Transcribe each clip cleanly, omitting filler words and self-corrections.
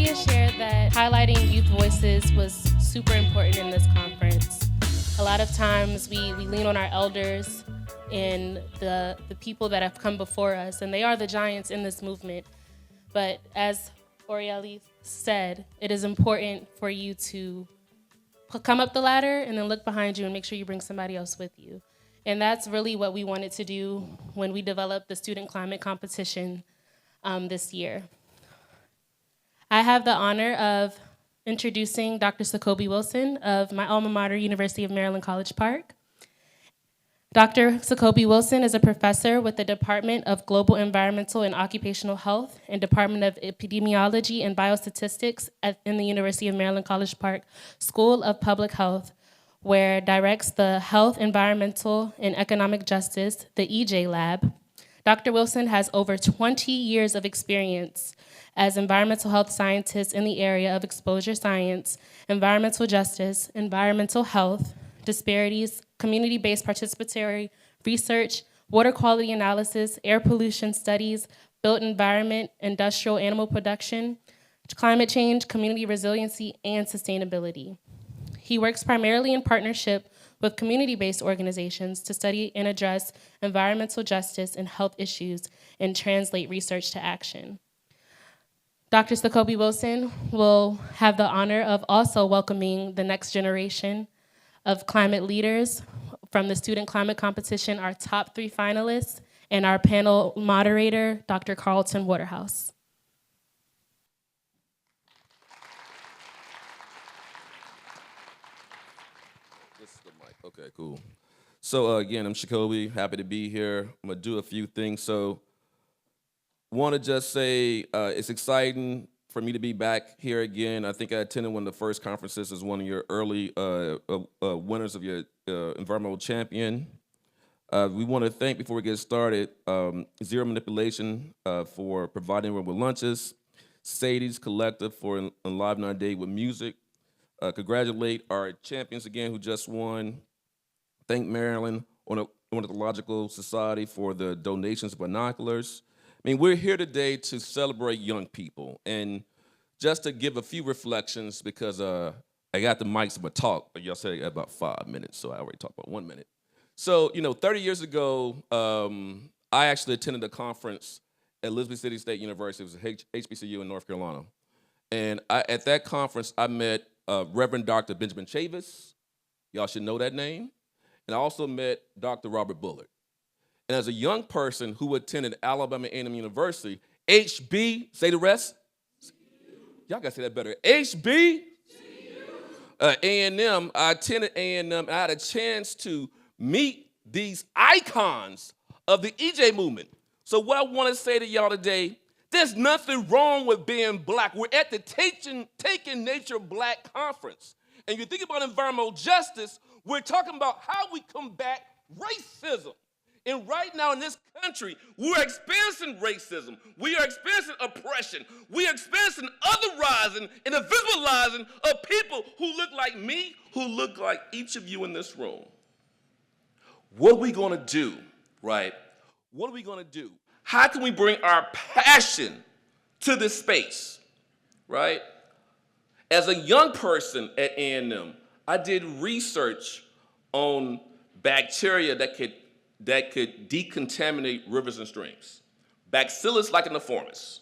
Cynthia shared that highlighting youth voices was super important in this conference. A lot of times we lean on our elders and the people that have come before us, and they are the giants in this movement. But as Orieli said, it is important for you to come up the ladder and then look behind you and make sure you bring somebody else with you. And that's really what we wanted to do when we developed the student climate competition this year. I have the honor of introducing Dr. Sakobi Wilson of my alma mater, University of Maryland, College Park. Dr. Sakobi Wilson is a professor with the Department of Global Environmental and Occupational Health and Department of Epidemiology and Biostatistics in the University of Maryland, College Park School of Public Health, where directs the Health, Environmental, and Economic Justice, the EJ Lab. Dr. Wilson has over 20 years of experience as environmental health scientist in the area of exposure science, environmental justice, environmental health, disparities, community-based participatory research, water quality analysis, air pollution studies, built environment, industrial animal production, climate change, community resiliency, and sustainability. He works primarily in partnership with community-based organizations to study and address environmental justice and health issues and translate research to action. Dr. Sakobi Wilson will have the honor of also welcoming the next generation of climate leaders from the student climate competition, our top 3 finalists, and our panel moderator, Dr. Carlton Waterhouse. This is the mic. Okay, cool. So again, I'm Jacoby, happy to be here. I'm gonna do a few things. So want to just say it's exciting for me to be back here again. I think I attended one of the first conferences as one of your early winners of your environmental champion. We want to thank, before we get started, Zero Manipulation for providing with lunches, Sadie's Collective for enlivening our day with music. Congratulate our champions again who just won. Thank Maryland Ornithological Society for the donations of binoculars. I mean, we're here today to celebrate young people, and just to give a few reflections, because I got the mics of a talk, but y'all said I got about 5 minutes, so I already talked about 1 minute. So, 30 years ago, I actually attended a conference at Elizabeth City State University. It was a HBCU in North Carolina. And at that conference, I met Reverend Dr. Benjamin Chavis. Y'all should know that name. And I also met Dr. Robert Bullard. And as a young person who attended Alabama A&M University, HB, say the rest. Y'all gotta say that better. HB, A&M, I attended A&M, and I had a chance to meet these icons of the EJ movement. So what I wanna say to y'all today, there's nothing wrong with being black. We're at the Taking Nature Black Conference. And you think about environmental justice, we're talking about how we combat racism. And right now in this country, we're experiencing racism. We are experiencing oppression. We are experiencing otherizing and invisibilizing of people who look like me, who look like each of you in this room. What are we gonna do, right? What are we gonna do? How can we bring our passion to this space, right? As a young person at A&M, I did research on bacteria that could decontaminate rivers and streams. Bacillus licheniformis.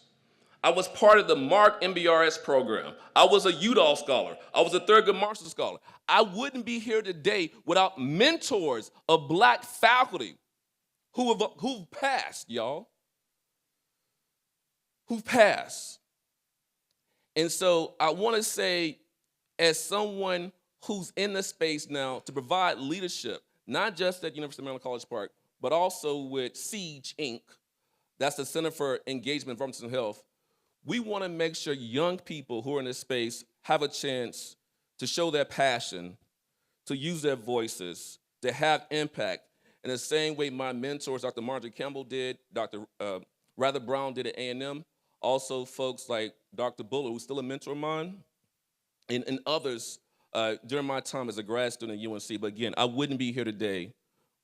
I was part of the MARC MBRS program. I was a Udall scholar. I was a Thurgood Marshall scholar. I wouldn't be here today without mentors of black faculty who've passed, y'all. Who've passed. And so I want to say, as someone who's in the space now to provide leadership, not just at University of Maryland College Park, but also with SIEGE, Inc., that's the Center for Engagement, Environmental Health. We want to make sure young people who are in this space have a chance to show their passion, to use their voices, to have impact. In the same way my mentors, Dr. Marjorie Campbell did, Dr. Rather Brown did at A&M, also folks like Dr. Bullard, who's still a mentor of mine, and others during my time as a grad student at UNC. But again, I wouldn't be here today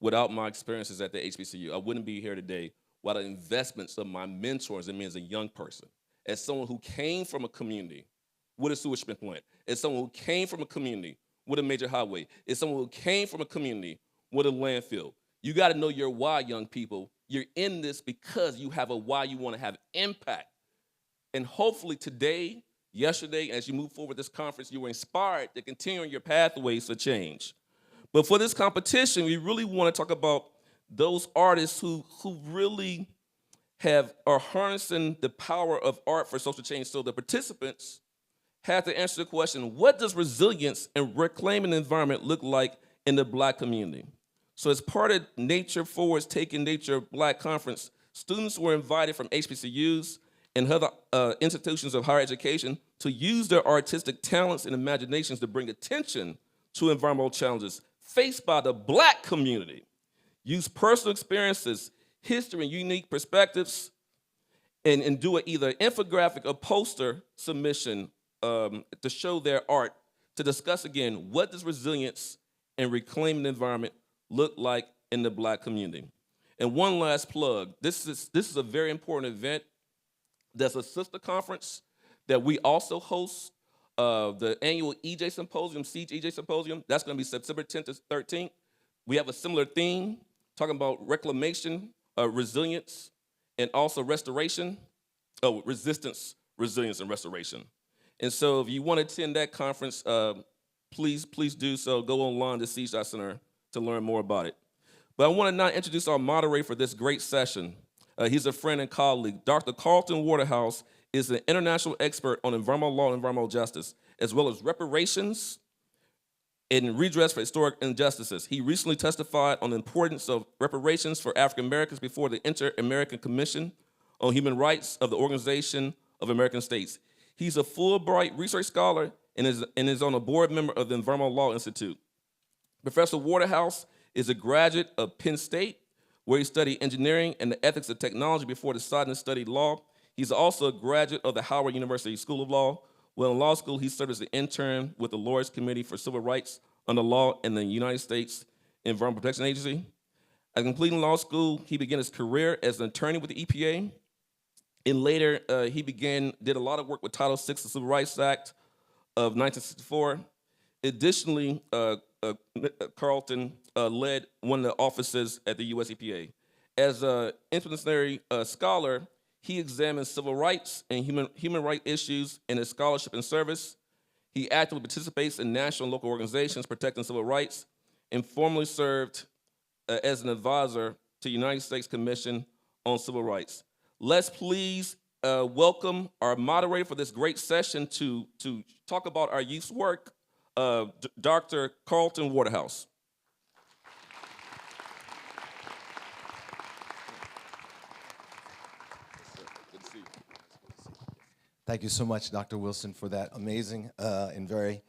without my experiences at the HBCU. I wouldn't be here today without the investments of my mentors in me as a young person. as someone who came from a community with a sewage treatment plant, as someone who came from a community with a major highway, as someone who came from a community with a landfill. You got to know your why, young people. You're in this because you have a why. You want to have impact. And hopefully today, yesterday, as you move forward this conference, you were inspired to continue on your pathways to change. But for this competition, we really want to talk about those artists who really are harnessing the power of art for social change. So the participants have to answer the question, what does resilience and reclaiming the environment look like in the Black community? So as part of Nature Forward's Taking Nature Black Conference, students were invited from HBCUs and other institutions of higher education to use their artistic talents and imaginations to bring attention to environmental challenges faced by the Black community. Use personal experiences, history, and unique perspectives, and do either infographic or poster submission to show their art, to discuss again, what does resilience and reclaiming the environment look like in the Black community? And one last plug, this is a very important event. There's a sister conference that we also host, the annual EJ Symposium, Siege EJ Symposium. That's going to be September 10th to 13th. We have a similar theme, talking about reclamation, resilience, and also restoration. Oh, resistance, resilience, and restoration. And so if you want to attend that conference, please do so. Go online to Siege Center to learn more about it. But I want to now introduce our moderator for this great session. He's a friend and colleague. Dr. Carlton Waterhouse is an international expert on environmental law and environmental justice, as well as reparations and redress for historic injustices. He recently testified on the importance of reparations for African Americans before the Inter-American Commission on Human Rights of the Organization of American States. He's a Fulbright research scholar and is on a board member of the Environmental Law Institute. Professor Waterhouse is a graduate of Penn State, where he studied engineering and the ethics of technology before deciding to study law. He's also a graduate of the Howard University School of Law. While in law school, he served as an intern with the Lawyers Committee for Civil Rights under law in the United States Environmental Protection Agency. After completing law school, he began his career as an attorney with the EPA. And later, he did a lot of work with Title VI of the Civil Rights Act of 1964. Additionally, Carlton led one of the offices at the US EPA. As an interdisciplinary scholar, he examines civil rights and human rights issues in his scholarship and service. He actively participates in national and local organizations protecting civil rights, and formerly served as an advisor to the United States Commission on Civil Rights. Let's please welcome our moderator for this great session to talk about our youth's work, Dr. Carlton Waterhouse. Good to see you. Thank you so much, Dr. Wilson, for that amazing and very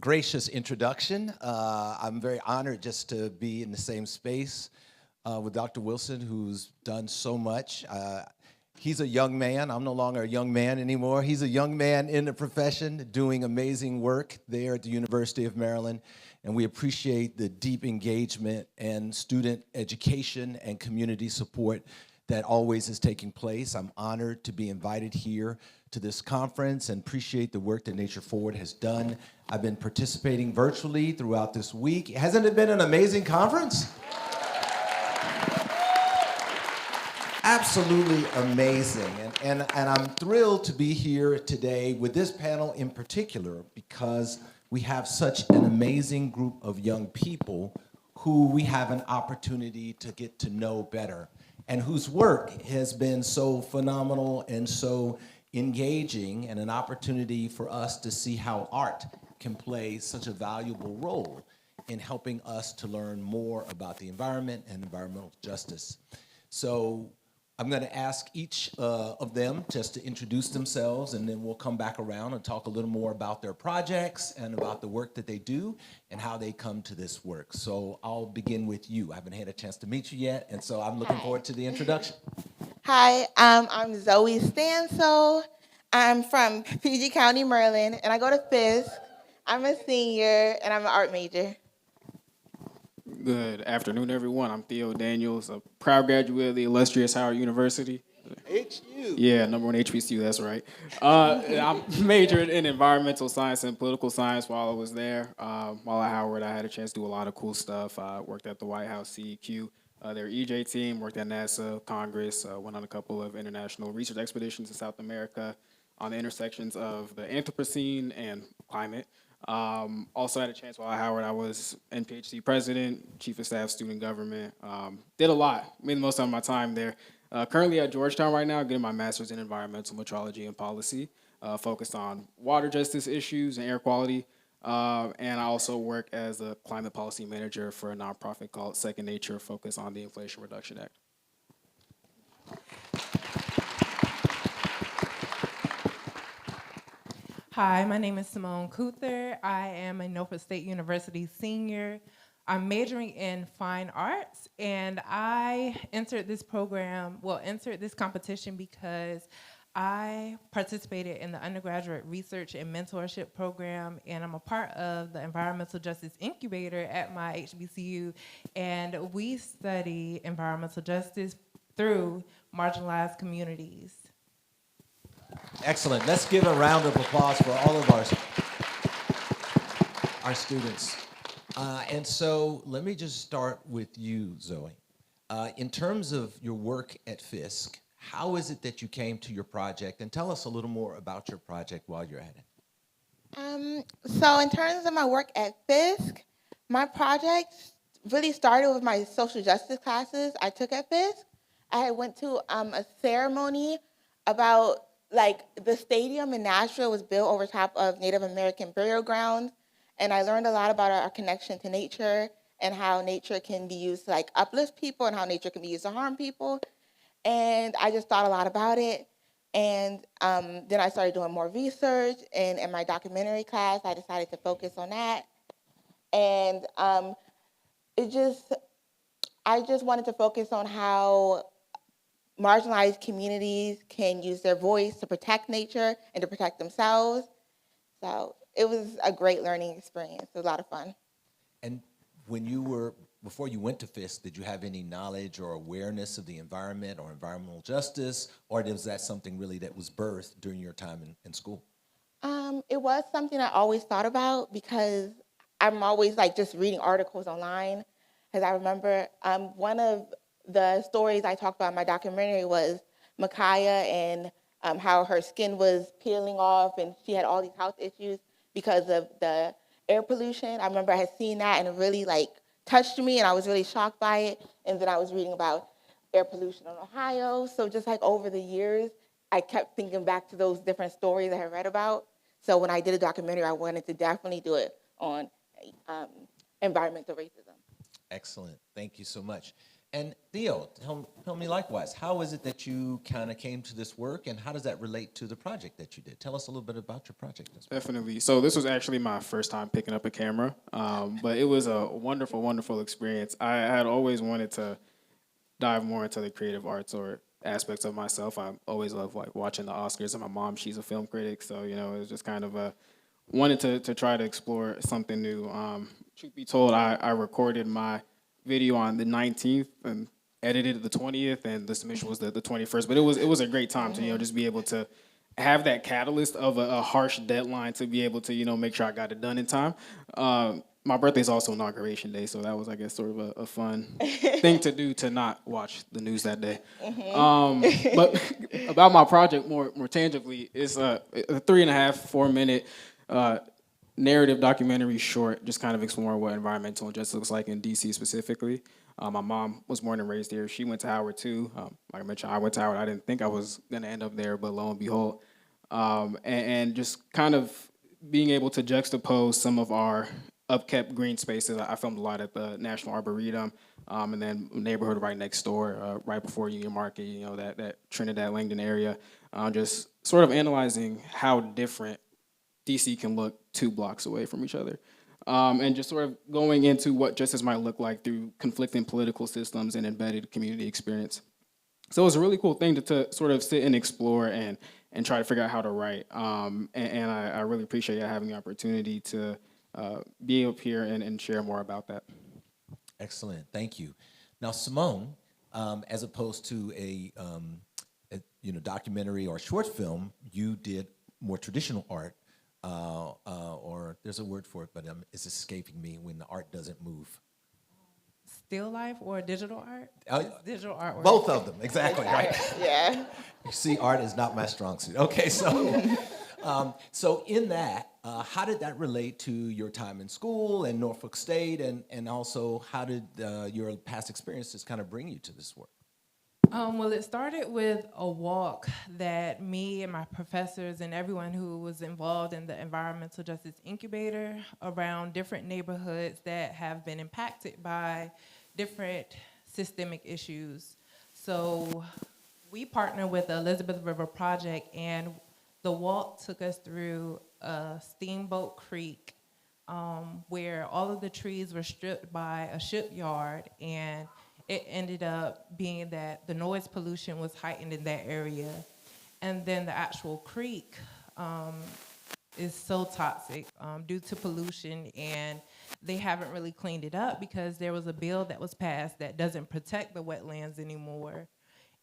gracious introduction. I'm very honored just to be in the same space with Dr. Wilson, who's done so much. He's a young man. I'm no longer a young man anymore. He's a young man in the profession doing amazing work there at the University of Maryland. And we appreciate the deep engagement and student education and community support that always is taking place. I'm honored to be invited here to this conference and appreciate the work that Nature Forward has done. I've been participating virtually throughout this week. Hasn't it been an amazing conference? Absolutely amazing, and I'm thrilled to be here today with this panel in particular because we have such an amazing group of young people who we have an opportunity to get to know better and whose work has been so phenomenal and so engaging, and an opportunity for us to see how art can play such a valuable role in helping us to learn more about the environment and environmental justice. So I'm going to ask each of them just to introduce themselves, and then we'll come back around and talk a little more about their projects and about the work that they do and how they come to this work. So I'll begin with you. I haven't had a chance to meet you yet, and so I'm looking forward to the introduction. Hi, I'm Zoe Stancil. I'm from PG County, Maryland, and I go to Fisk. I'm a senior, and I'm an art major. Good afternoon, everyone. I'm Theo Daniels, a proud graduate of the illustrious Howard University. HU. Yeah, number one HBCU, that's right. I majored in environmental science and political science while I was there. While at Howard, I had a chance to do a lot of cool stuff. I worked at the White House CEQ, their EJ team, worked at NASA, Congress, went on a couple of international research expeditions in South America on the intersections of the Anthropocene and climate. Also had a chance while at Howard, I was NPHC president, chief of staff, student government. Did a lot, made the most out of my time there. Currently at Georgetown right now, getting my master's in environmental metrology and policy, focused on water justice issues and air quality. And I also work as a climate policy manager for a nonprofit called Second Nature, focused on the Inflation Reduction Act. Hi, my name is Simone Couther. I am a Norfolk State University senior. I'm majoring in fine arts, and I entered this competition because I participated in the undergraduate research and mentorship program, and I'm a part of the Environmental Justice Incubator at my HBCU, and we study environmental justice through marginalized communities. Excellent. Let's give a round of applause for all of our students. And so let me just start with you, Zoe. In terms of your work at Fisk, how is it that you came to your project? And tell us a little more about your project while you're at it. So in terms of my work at Fisk, my project really started with my social justice classes I took at Fisk. I went to a ceremony about the stadium in Nashville was built over top of Native American burial grounds, and I learned a lot about our connection to nature and how nature can be used to uplift people and how nature can be used to harm people. And I just thought a lot about it. And then I started doing more research, and in my documentary class, I decided to focus on that. And I just wanted to focus on how marginalized communities can use their voice to protect nature and to protect themselves. So it was a great learning experience. It was a lot of fun. And before you went to Fisk, did you have any knowledge or awareness of the environment or environmental justice, or was that something really that was birthed during your time in school? It was something I always thought about because I'm always just reading articles online. Because I remember one of the stories I talked about in my documentary was Micaiah and how her skin was peeling off and she had all these health issues because of the air pollution. I remember I had seen that and it really touched me and I was really shocked by it. And then I was reading about air pollution in Ohio. So just over the years, I kept thinking back to those different stories I had read about. So when I did a documentary, I wanted to definitely do it on environmental racism. Excellent. Thank you so much. And Theo, tell me likewise, how is it that you kind of came to this work, and how does that relate to the project that you did? Tell us a little bit about your project. Definitely. So this was actually my first time picking up a camera, but it was a wonderful, wonderful experience. I had always wanted to dive more into the creative arts or aspects of myself. I always love watching the Oscars, and my mom, she's a film critic, so it was just kind of wanted to try to explore something new. Truth be told, I recorded my video on the 19th and edited the 20th, and the submission was the 21st. But it was a great time to just be able to have that catalyst of a harsh deadline to be able to make sure I got it done in time. My birthday is also Inauguration Day, so that was, I guess, sort of a fun thing to do, to not watch the news that day. But about my project more tangibly, it's a 3.5-4 minute narrative documentary short, just kind of exploring what environmental injustice looks like in DC specifically. My mom was born and raised here. She went to Howard too. Like I mentioned, I went to Howard. I didn't think I was going to end up there, but lo and behold. And just kind of being able to juxtapose some of our upkept green spaces. I filmed a lot at the National Arboretum, and then neighborhood right next door, right before Union Market, that Trinidad Langdon area. Just sort of analyzing how different DC can look 2 blocks away from each other. And just sort of going into what justice might look like through conflicting political systems and embedded community experience. So it was a really cool thing to sort of sit and explore and try to figure out how to write. And I really appreciate having the opportunity to be up here and share more about that. Excellent, thank you. Now, Simone, as opposed to documentary or short film, you did more traditional art, or there's a word for it, but it's escaping me when the art doesn't move. Still life or digital art? It's digital artwork. Both of them, exactly, right? Yeah. You see, art is not my strong suit. Okay, so in that, how did that relate to your time in school and Norfolk State, and also how did your past experiences kind of bring you to this work? Well, it started with a walk that me and my professors and everyone who was involved in the environmental justice incubator around different neighborhoods that have been impacted by different systemic issues. So we partnered with the Elizabeth River Project, and the walk took us through Steamboat Creek, where all of the trees were stripped by a shipyard, and it ended up being that the noise pollution was heightened in that area. And then the actual creek is so toxic due to pollution, and they haven't really cleaned it up because there was a bill that was passed that doesn't protect the wetlands anymore.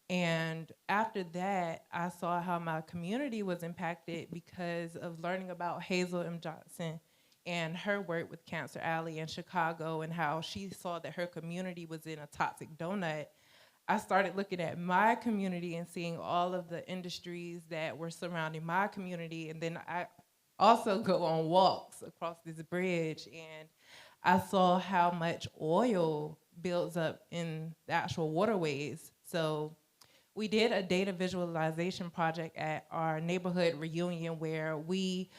And after that, I saw how my community was impacted because of learning about Hazel M. Johnson and her work with Cancer Alley in Chicago, and how she saw that her community was in a toxic donut. I started looking at my community and seeing all of the industries that were surrounding my community. And then I also go on walks across this bridge, and I saw how much oil builds up in the actual waterways. So we did a data visualization project at our neighborhood reunion where we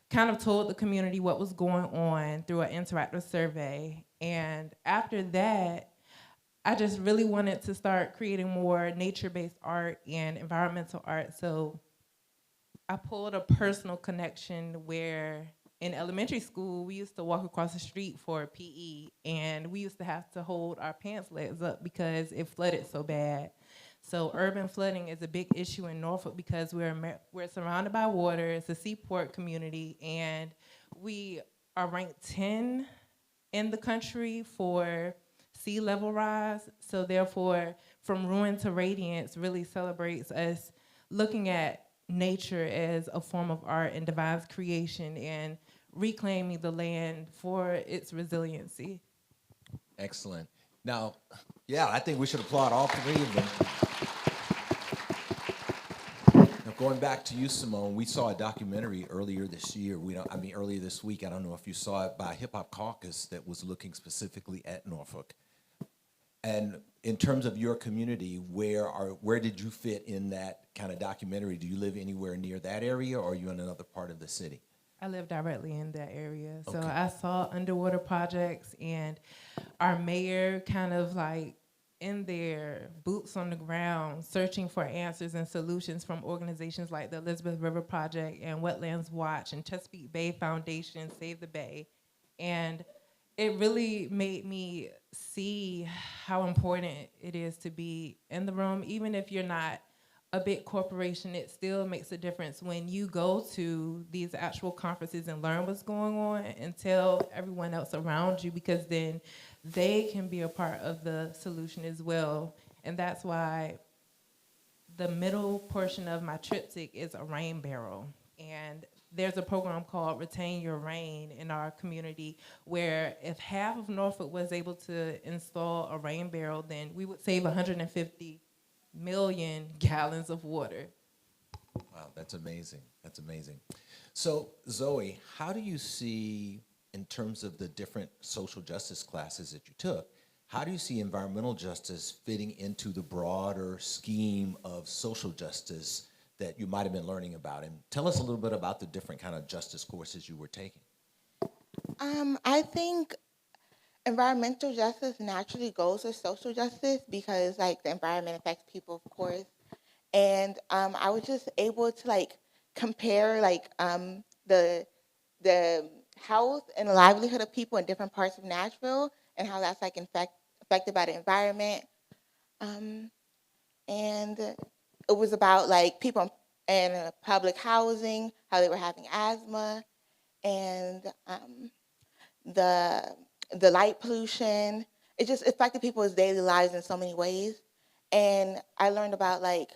kind of told the community what was going on through an interactive survey. And after that, I just really wanted to start creating more nature-based art and environmental art. So I pulled a personal connection where in elementary school, we used to walk across the street for PE, and we used to have to hold our pants legs up because it flooded so bad. So urban flooding is a big issue in Norfolk because we're surrounded by water. It's a seaport community, and we are ranked 10 in the country for sea level rise. So therefore, From Ruin to Radiance really celebrates us looking at nature as a form of art and divine creation and reclaiming the land for its resiliency. Excellent. Now, yeah, I think we should applaud all three of them. Now, going back to you, Simone, we saw a documentary earlier this year. Earlier this week. I don't know if you saw it, by Hip Hop Caucus that was looking specifically at Norfolk. And in terms of your community, where did you fit in that kind of documentary? Do you live anywhere near that area, or are you in another part of the city? I live directly in that area. So Okay. I saw underwater projects, and our mayor kind of like in their boots on the ground, searching for answers and solutions from organizations like the Elizabeth River Project and Wetlands Watch and Chesapeake Bay Foundation, Save the Bay. And it really made me see how important it is to be in the room. Even if you're not a big corporation, it still makes a difference when you go to these actual conferences and learn what's going on and tell everyone else around you, because then they can be a part of the solution as well. And that's why the middle portion of my triptych is a rain barrel. And there's a program called Retain Your Rain in our community where if half of Norfolk was able to install a rain barrel, then we would save 150 million gallons of water. Wow, that's amazing. That's amazing. So, Zoe, how do you see, in terms of the different social justice classes that you took, how do you see environmental justice fitting into the broader scheme of social justice that you might have been learning about? And tell us a little bit about the different kind of justice courses you were taking. I think environmental justice naturally goes with social justice because, like, the environment affects people, of course. And I was just able to, like, compare, like, the health and livelihood of people in different parts of Nashville and how that's, like, affected by the environment. And it was about, like, people in public housing, how they were having asthma, and the light pollution. It just affected people's daily lives in so many ways. And I learned about, like,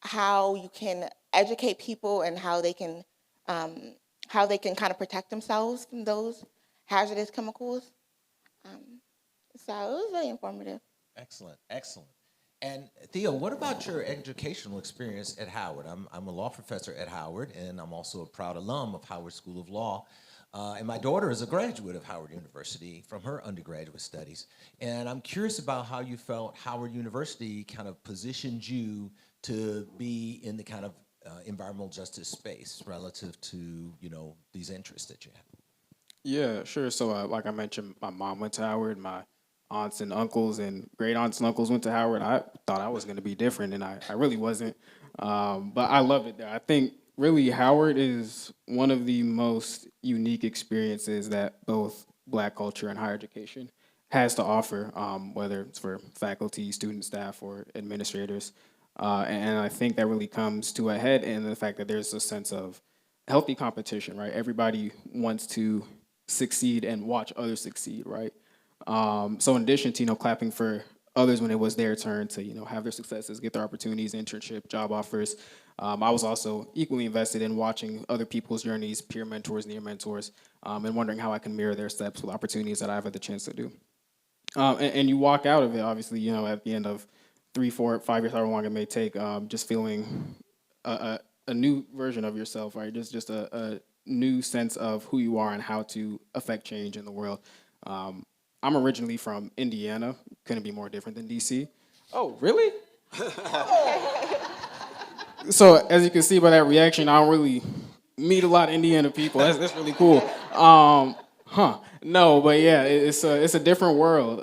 how you can educate people and how they can kind of protect themselves from those hazardous chemicals. So it was really informative. Excellent, excellent. And Theo, what about your educational experience at Howard? I'm a law professor at Howard, and I'm also a proud alum of Howard School of Law. And my daughter is a graduate of Howard University from her undergraduate studies. And I'm curious about how you felt Howard University kind of positioned you to be in the kind of environmental justice space relative to, these interests that you have. Yeah, sure. So, like I mentioned, my mom went to Howard. My aunts and uncles and great aunts and uncles went to Howard. I thought I was going to be different, and I really wasn't. But I loved it there. I think really Howard is one of the most unique experiences that both Black culture and higher education has to offer, whether it's for faculty, student, staff, or administrators. And I think that really comes to a head in the fact that there's a sense of healthy competition, right? Everybody wants to succeed and watch others succeed, right? So in addition to, clapping for others when it was their turn to, have their successes, get their opportunities, internship, job offers, I was also equally invested in watching other people's journeys, peer mentors, near mentors, and wondering how I can mirror their steps with opportunities that I've had the chance to do. And you walk out of it, obviously, at the end of 3, 4, 5 years, however long it may take, just feeling a new version of yourself, right? Just a new sense of who you are and how to affect change in the world. I'm originally from Indiana. Couldn't be more different than DC. Oh, really? So as you can see by that reaction, I don't really meet a lot of Indiana people. That's really cool. No, but yeah, it's a different world,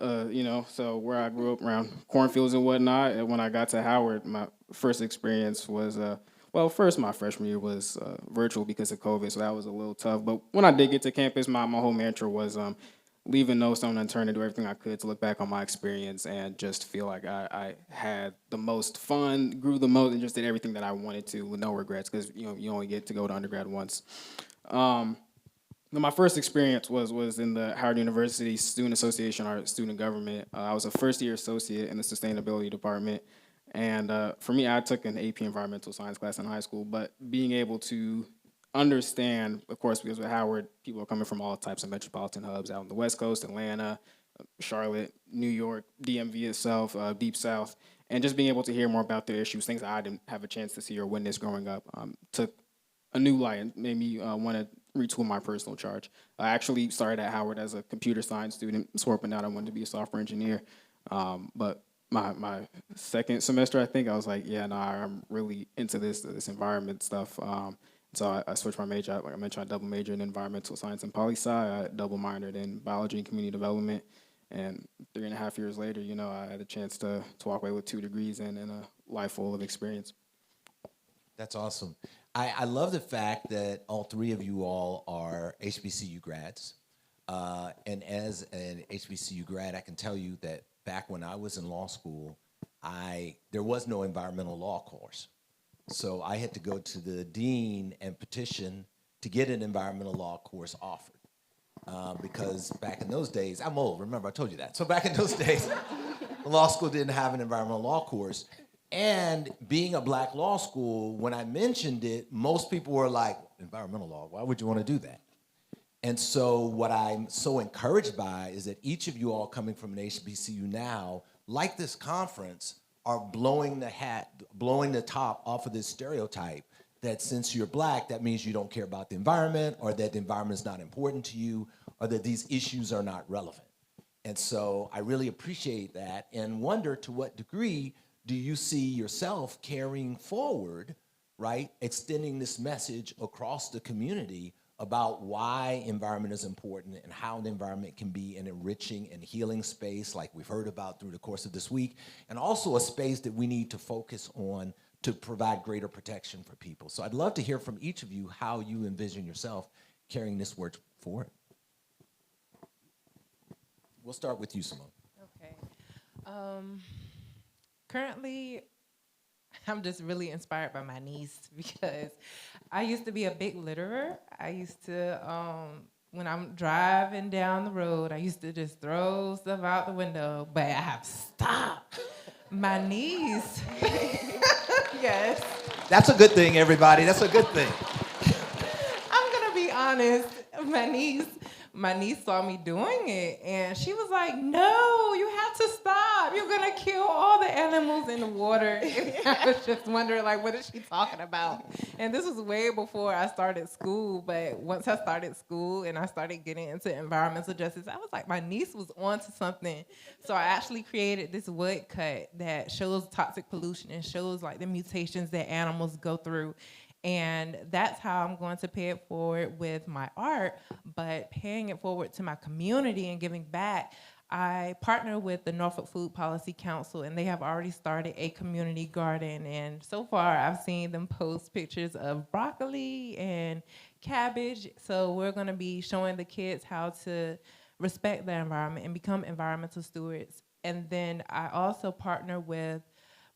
So where I grew up around cornfields and whatnot, and when I got to Howard, my first experience was first my freshman year was virtual because of COVID, so that was a little tough. But when I did get to campus, my whole mantra was leaving no stone unturned to do everything I could to look back on my experience and just feel like I had the most fun, grew the most, and just did everything that I wanted to with no regrets because you only get to go to undergrad once. My first experience was in the Howard University Student Association, or student government. I was a first-year associate in the sustainability department. And for me, I took an AP environmental science class in high school, but being able to understand, of course, because with Howard, people are coming from all types of metropolitan hubs out on the West Coast, Atlanta, Charlotte, New York, DMV itself, Deep South, and just being able to hear more about their issues, things that I didn't have a chance to see or witness growing up, took a new light and made me want to retool my personal charge. I actually started at Howard as a computer science student, swapping out I wanted to be a software engineer, but my second semester, I think, I was like, yeah, no, I'm really into this environment stuff. So I switched my major. Like I mentioned, I double majored in environmental science and poli-sci. I double minored in biology and community development. And 3.5 years later, I had a chance to walk away with 2 degrees and a life full of experience. That's awesome. I love the fact that all 3 of you all are HBCU grads. And as an HBCU grad, I can tell you that back when I was in law school, there was no environmental law course. So I had to go to the dean and petition to get an environmental law course offered. Because back in those days, I'm old, remember I told you that. So back in those days, the law school didn't have an environmental law course. And being a Black law school, when I mentioned it, most people were like, environmental law, why would you want to do that? And so what I'm so encouraged by is that each of you all coming from an HBCU now, like this conference, are blowing the top off of this stereotype that since you're Black, that means you don't care about the environment, or that the environment is not important to you, or that these issues are not relevant. And so I really appreciate that and wonder to what degree do you see yourself carrying forward, right, extending this message across the community about why environment is important and how the environment can be an enriching and healing space like we've heard about through the course of this week, and also a space that we need to focus on to provide greater protection for people. So I'd love to hear from each of you how you envision yourself carrying this work forward. We'll start with you, Simone. Okay. Currently, I'm just really inspired by my niece because I used to be a big litterer. I used to, when I'm driving down the road, I used to just throw stuff out the window, but I have stopped. My niece, Yes. That's a good thing, everybody. That's a good thing. I'm gonna be honest. My niece saw me doing it, and she was like, "No, you have to stop. You're gonna kill all the animals in the water." And I was just wondering, like, what is she talking about? And this was way before I started school. But once I started school and I started getting into environmental justice, I was like, my niece was onto something. So I actually created this woodcut that shows toxic pollution and shows like the mutations that animals go through. And that's how I'm going to pay it forward with my art, but paying it forward to my community and giving back. I partner with the Norfolk Food Policy Council, and they have already started a community garden. And so far, I've seen them post pictures of broccoli and cabbage. So we're going to be showing the kids how to respect the environment and become environmental stewards. And then I also partner with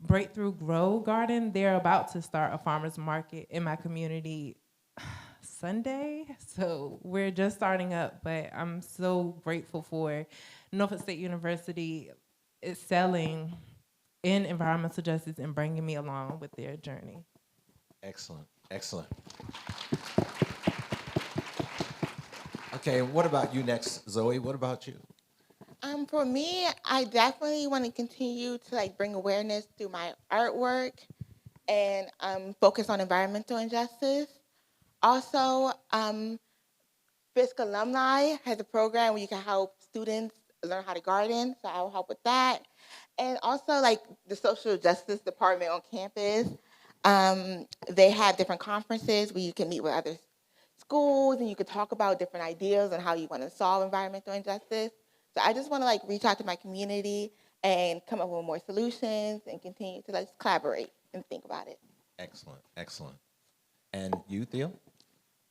Breakthrough Grow Garden. They're about to start a farmer's market in my community Sunday. So we're just starting up, but I'm so grateful for Norfolk State University excelling in environmental justice and bringing me along with their journey. Excellent, excellent. Okay, what about you next, Zoe? What about you? For me, I definitely want to continue to like bring awareness through my artwork and focus on environmental injustice. Also, Fisk Alumni has a program where you can help students learn how to garden, so I will help with that. And also, like the social justice department on campus, they have different conferences where you can meet with other schools and you could talk about different ideas on how you want to solve environmental injustice. So I just want to like reach out to my community and come up with more solutions and continue to like collaborate and think about it. Excellent, excellent. And you, Theo?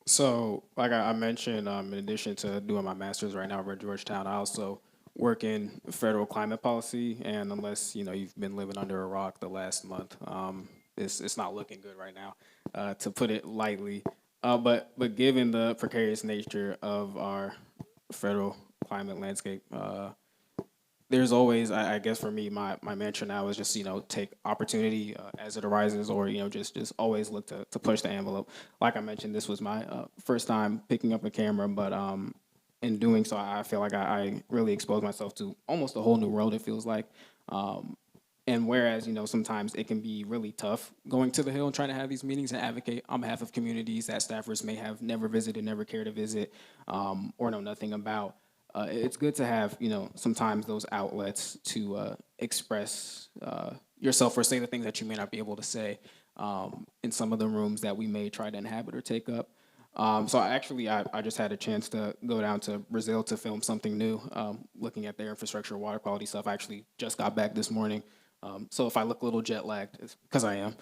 So, like I mentioned, in addition to doing my master's right now over at Georgetown, I also work in federal climate policy. And unless you've been living under a rock the last month, it's not looking good right now, to put it lightly. But given the precarious nature of our federal climate landscape, there's always, I guess for me, my mantra now is just, take opportunity as it arises, or, just always look to push the envelope. Like I mentioned, this was my first time picking up a camera, but in doing so, I feel like I really exposed myself to almost a whole new world, it feels like. And whereas, sometimes it can be really tough going to the Hill and trying to have these meetings and advocate on behalf of communities that staffers may have never visited, never care to visit, or know nothing about. It's good to have, sometimes those outlets to express yourself or say the things that you may not be able to say in some of the rooms that we may try to inhabit or take up. So I just had a chance to go down to Brazil to film something new, looking at their infrastructure, water quality stuff. I actually just got back this morning. So if I look a little jet lagged, it's because I am.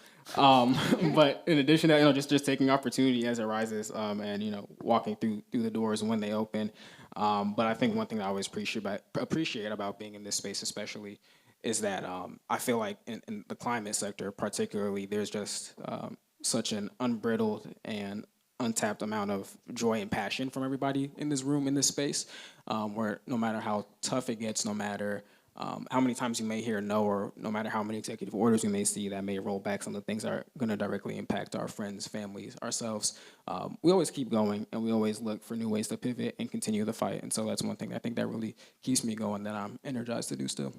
But in addition to that, just taking opportunity as it rises, and walking through the doors when they open. But I think one thing I always appreciate about being in this space, especially, is that I feel like in the climate sector, particularly, there's just such an unbridled and untapped amount of joy and passion from everybody in this room, in this space, where no matter how tough it gets, no matter how many times you may hear no, or no matter how many executive orders you may see that may roll back some of the things that are going to directly impact our friends, families, ourselves, we always keep going, and we always look for new ways to pivot and continue the fight. And so that's one thing I think that really keeps me going, that I'm energized to do still.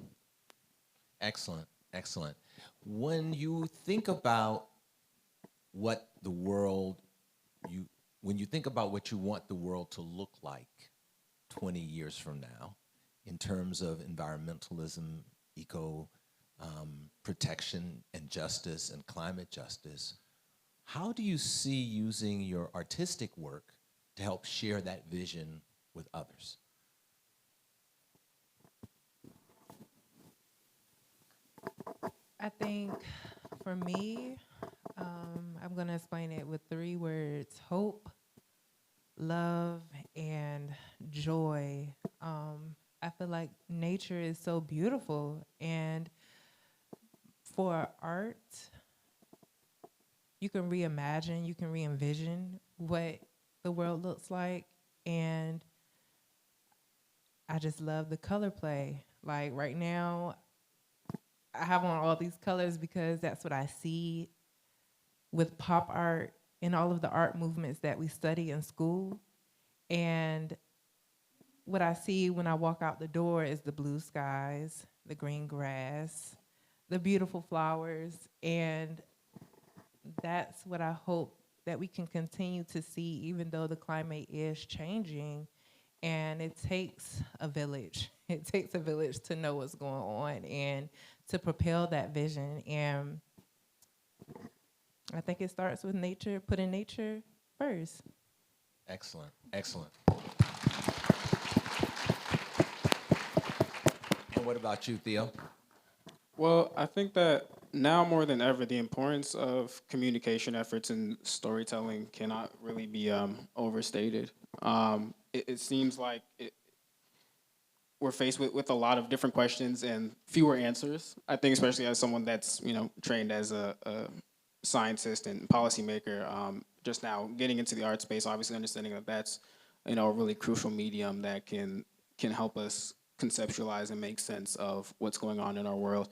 Excellent, excellent. When you think about what the world, when you think about what you want the world to look like 20 years from now, in terms of environmentalism, eco protection and justice and climate justice, how do you see using your artistic work to help share that vision with others? I think for me, I'm going to explain it with 3 words: hope, love, and joy. I feel like nature is so beautiful, and for art, you can reimagine, you can re-envision what the world looks like, and I just love the color play. Like right now, I have on all these colors because that's what I see with pop art and all of the art movements that we study in school. And what I see when I walk out the door is the blue skies, the green grass, the beautiful flowers, and that's what I hope that we can continue to see, even though the climate is changing. And it takes a village. It takes a village to know what's going on and to propel that vision. And I think it starts with nature, putting nature first. Excellent, excellent. And what about you, Theo? Well, I think that now more than ever, the importance of communication efforts and storytelling cannot really be overstated. It seems like we're faced with a lot of different questions and fewer answers. I think, especially as someone that's trained as a scientist and policymaker, just now getting into the art space, obviously understanding that that's a really crucial medium that can help us conceptualize and make sense of what's going on in our world.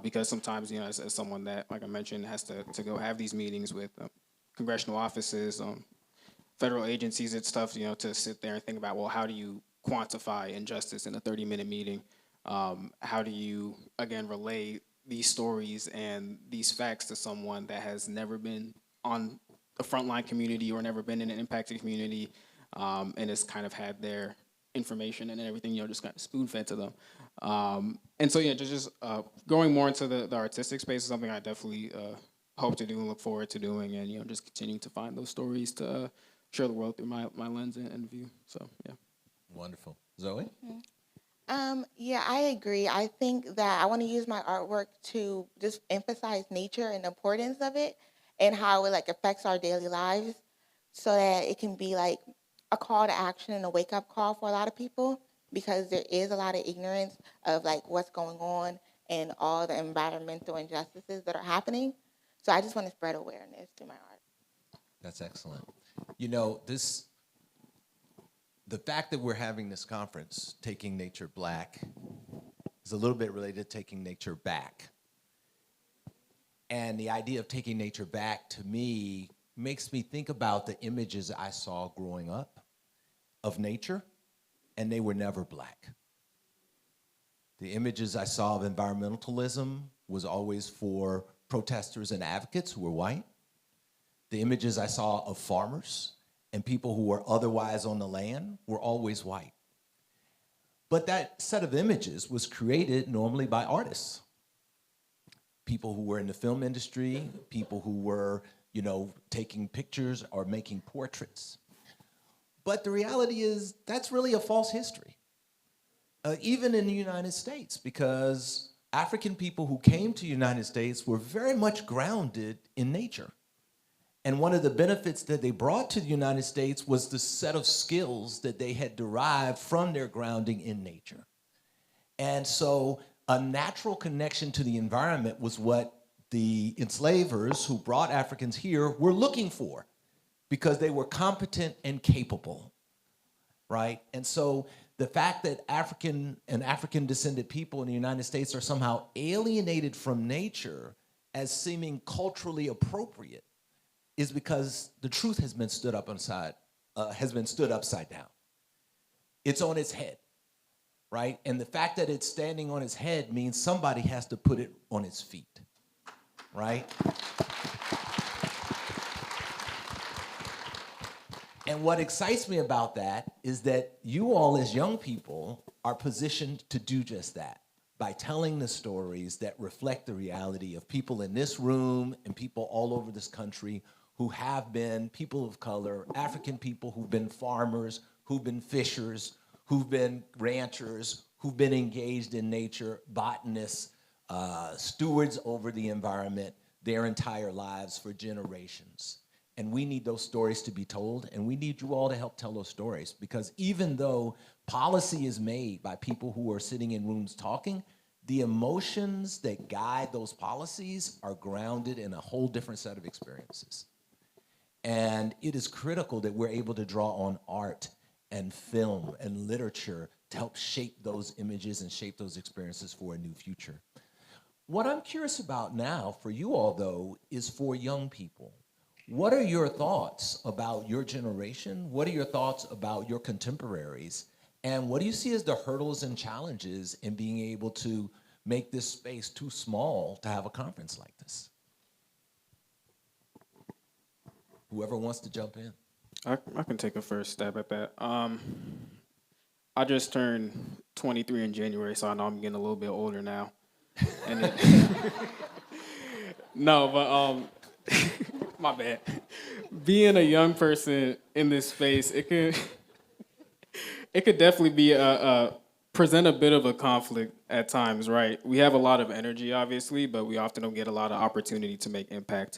Because sometimes, as someone that, like I mentioned, has to go have these meetings with congressional offices, federal agencies and stuff, to sit there and think about, well, how do you quantify injustice in a 30-minute meeting? How do you, again, relay these stories and these facts to someone that has never been on a frontline community or never been in an impacted community, and has kind of had their information and everything, just kind of spoon-fed to them. And so, just going more into the artistic space is something I definitely hope to do and look forward to doing, and, just continuing to find those stories to share the world through my lens and view. So, yeah. Wonderful. Zoe? Yeah, I agree. I think that I want to use my artwork to just emphasize nature and the importance of it and how it affects our daily lives so that it can be a call to action and a wake-up call for a lot of people, because there is a lot of ignorance of what's going on and all the environmental injustices that are happening. So I just want to spread awareness through my art. That's excellent. The fact that we're having this conference, Taking Nature Black, is a little bit related to Taking Nature Back. And the idea of taking nature back, to me, makes me think about the images I saw growing up of nature, and they were never black. The images I saw of environmentalism was always for protesters and advocates who were white. The images I saw of farmers and people who were otherwise on the land were always white. But that set of images was created normally by artists. People who were in the film industry, people who were, taking pictures or making portraits. But the reality is that's really a false history, even in the United States, because African people who came to the United States were very much grounded in nature. And one of the benefits that they brought to the United States was the set of skills that they had derived from their grounding in nature. And so a natural connection to the environment was what the enslavers who brought Africans here were looking for, because they were competent and capable, right? And so the fact that African and African-descended people in the United States are somehow alienated from nature as seeming culturally appropriate is because the truth has been stood upside down. It's on its head, right? And the fact that it's standing on its head means somebody has to put it on its feet, right? And what excites me about that is that you all as young people are positioned to do just that by telling the stories that reflect the reality of people in this room and people all over this country who have been people of color, African people who've been farmers, who've been fishers, who've been ranchers, who've been engaged in nature, botanists, stewards over the environment their entire lives for generations. And we need those stories to be told, and we need you all to help tell those stories, because even though policy is made by people who are sitting in rooms talking, the emotions that guide those policies are grounded in a whole different set of experiences. And it is critical that we're able to draw on art and film and literature to help shape those images and shape those experiences for a new future. What I'm curious about now for you all, though, is for young people. What are your thoughts about your generation? What are your thoughts about your contemporaries? And what do you see as the hurdles and challenges in being able to make this space too small to have a conference like this? Whoever wants to jump in. I can take a first stab at that. I just turned 23 in January, so I know I'm getting a little bit older now. And it, no, but my bad. Being a young person in this space, it could definitely be a present a bit of a conflict at times, right? We have a lot of energy, obviously, but we often don't get a lot of opportunity to make impact.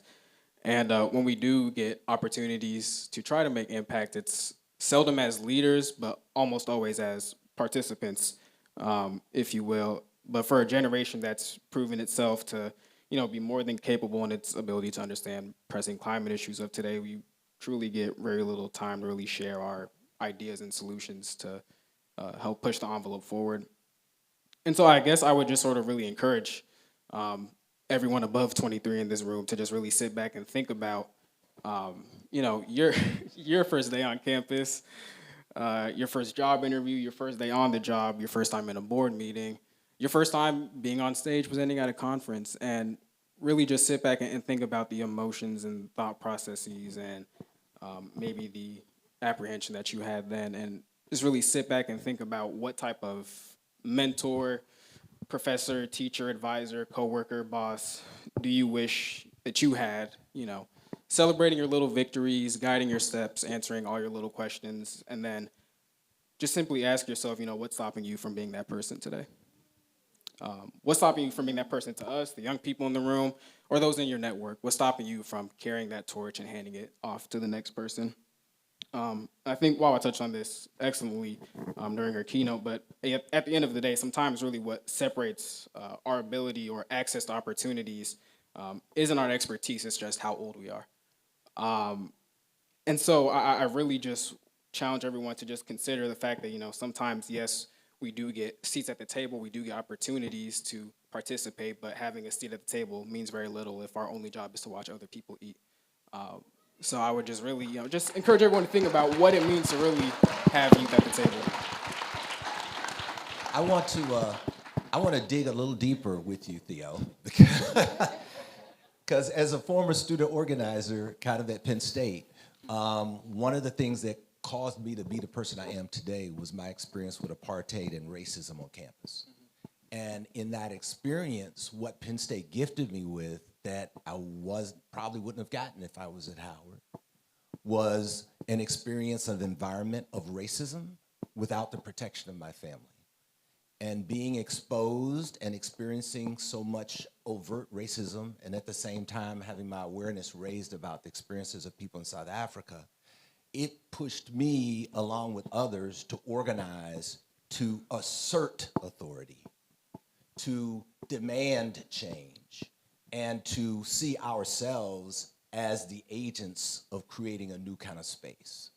And when we do get opportunities to try to make impact, it's seldom as leaders, but almost always as participants, if you will. But for a generation that's proven itself to, be more than capable in its ability to understand pressing climate issues of today, we truly get very little time to really share our ideas and solutions to help push the envelope forward. And so I guess I would just sort of really encourage everyone above 23 in this room to just really sit back and think about, your your first day on campus, your first job interview, your first day on the job, your first time in a board meeting, your first time being on stage presenting at a conference, and really just sit back and think about the emotions and thought processes and maybe the apprehension that you had then, and just really sit back and think about what type of mentor, professor, teacher, advisor, coworker, boss do you wish that you had, celebrating your little victories, guiding your steps, answering all your little questions, and then just simply ask yourself, what's stopping you from being that person today? What's stopping you from being that person to us, the young people in the room, or those in your network? What's stopping you from carrying that torch and handing it off to the next person? I think Wawa touched on this excellently during her keynote, but at the end of the day, sometimes really what separates our ability or access to opportunities isn't our expertise, it's just how old we are. And so I really just challenge everyone to just consider the fact that, sometimes, yes, we do get seats at the table, we do get opportunities to participate, but having a seat at the table means very little if our only job is to watch other people eat. So I would just really, just encourage everyone to think about what it means to really have youth at the table. I want to dig a little deeper with you, Theo, because as a former student organizer, kind of at Penn State, one of the things that caused me to be the person I am today was my experience with apartheid and racism on campus. And in that experience, what Penn State gifted me with that I probably wouldn't have gotten if I was at Howard was an experience of environment of racism without the protection of my family. And being exposed and experiencing so much overt racism, and at the same time having my awareness raised about the experiences of people in South Africa, it pushed me, along with others, to organize, to assert authority, to demand change, and to see ourselves as the agents of creating a new kind of space.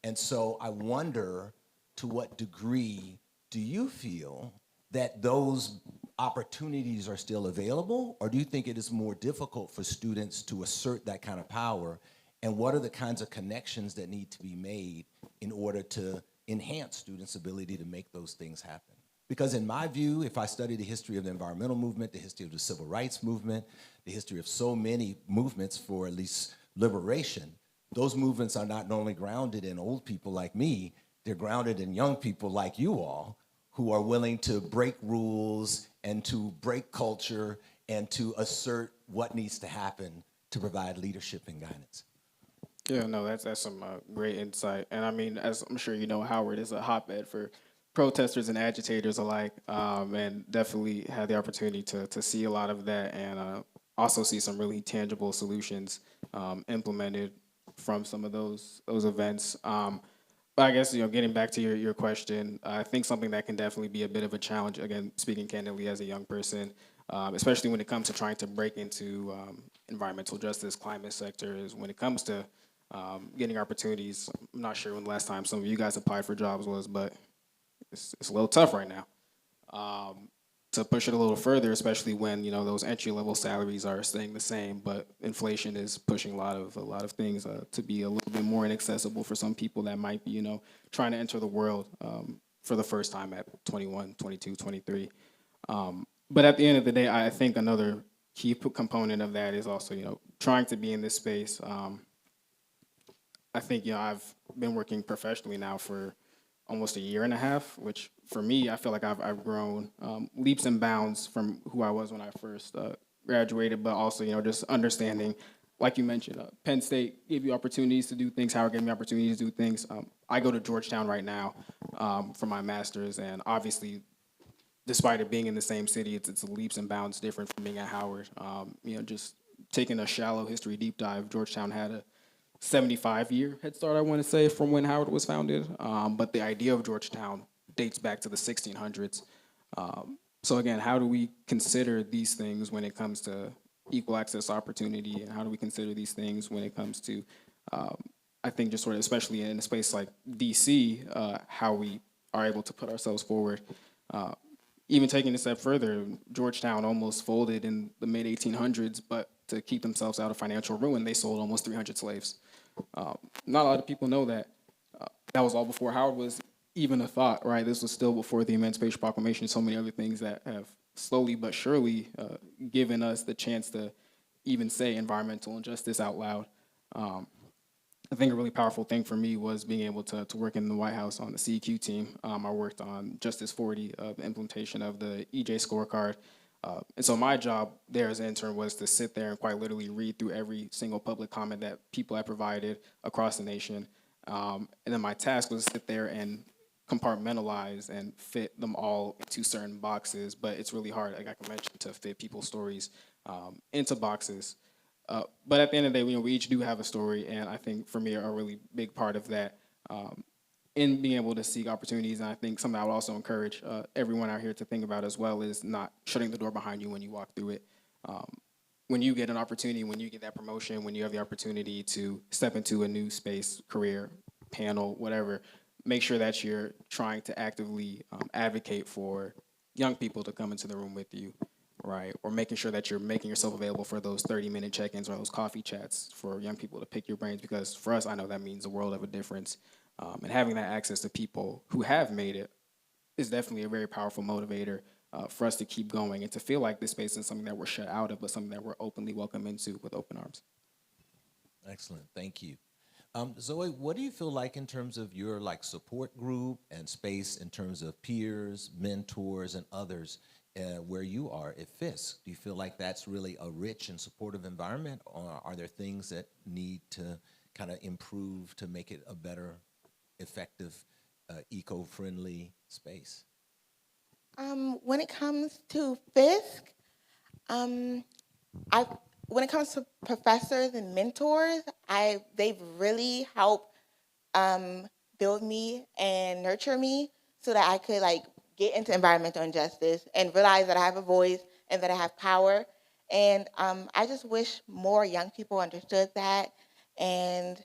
And so I wonder, to what degree do you feel that those opportunities are still available, or do you think it is more difficult for students to assert that kind of power? And what are the kinds of connections that need to be made in order to enhance students' ability to make those things happen? Because in my view, if I study the history of the environmental movement, the history of the civil rights movement, the history of so many movements for at least liberation, those movements are not only grounded in old people like me, they're grounded in young people like you all who are willing to break rules and to break culture and to assert what needs to happen to provide leadership and guidance. Yeah, no, that's some great insight. And I mean, as I'm sure you know, Howard is a hotbed for protesters and agitators alike, and definitely had the opportunity to see a lot of that and also see some really tangible solutions implemented from some of those events. But I guess, getting back to your question, I think something that can definitely be a bit of a challenge, again, speaking candidly as a young person, especially when it comes to trying to break into environmental justice, climate sectors, when it comes to getting opportunities. I'm not sure when the last time some of you guys applied for jobs was, but it's a little tough right now. to push it a little further, especially when those entry level salaries are staying the same, but inflation is pushing a lot of things to be a little bit more inaccessible for some people that might be trying to enter the world for the first time at 21, 22, 23. But at the end of the day, I think another key component of that is also trying to be in this space. I think I've been working professionally now for almost a year and a half, which for me, I feel like I've grown leaps and bounds from who I was when I first graduated, but also, just understanding, like you mentioned, Penn State gave you opportunities to do things, Howard gave me opportunities to do things. I go to Georgetown right now for my master's, and obviously, despite it being in the same city, it's leaps and bounds different from being at Howard. Just taking a shallow history deep dive, Georgetown had a 75-year head start, I want to say, from when Howard was founded. But the idea of Georgetown dates back to the 1600s. So again, how do we consider these things when it comes to equal access opportunity, and how do we consider these things when it comes to, I think, just sort of, especially in a space like DC, how we are able to put ourselves forward. Even taking a step further, Georgetown almost folded in the mid-1800s, but to keep themselves out of financial ruin, they sold almost 300 slaves. Not a lot of people know that. That was all before Howard was even a thought, right? This was still before the Emancipation Proclamation, so many other things that have slowly but surely given us the chance to even say environmental injustice out loud. I think a really powerful thing for me was being able to work in the White House on the CEQ team. I worked on Justice 40, the implementation of the EJ scorecard. And so my job there as an intern was to sit there and quite literally read through every single public comment that people had provided across the nation. And then my task was to sit there and compartmentalize and fit them all into certain boxes. But it's really hard, like I mentioned, to fit people's stories into boxes. But at the end of the day, we each do have a story, and I think for me a really big part of that in being able to seek opportunities, and I think something I would also encourage everyone out here to think about as well is not shutting the door behind you when you walk through it. When you get an opportunity, when you get that promotion, when you have the opportunity to step into a new space, career, panel, whatever, make sure that you're trying to actively advocate for young people to come into the room with you, right? Or making sure that you're making yourself available for those 30-minute check-ins or those coffee chats for young people to pick your brains, because for us, I know that means a world of a difference. And having that access to people who have made it is definitely a very powerful motivator for us to keep going and to feel like this space is something that we're shut out of, but something that we're openly welcome into with open arms. Excellent, thank you. Zoe, what do you feel like in terms of your support group and space in terms of peers, mentors, and others where you are at Fisk? Do you feel like that's really a rich and supportive environment, or are there things that need to kind of improve to make it a better, effective, eco-friendly space? When it comes to Fisk, when it comes to professors and mentors, they've really helped build me and nurture me so that I could get into environmental injustice and realize that I have a voice and that I have power. And I just wish more young people understood that and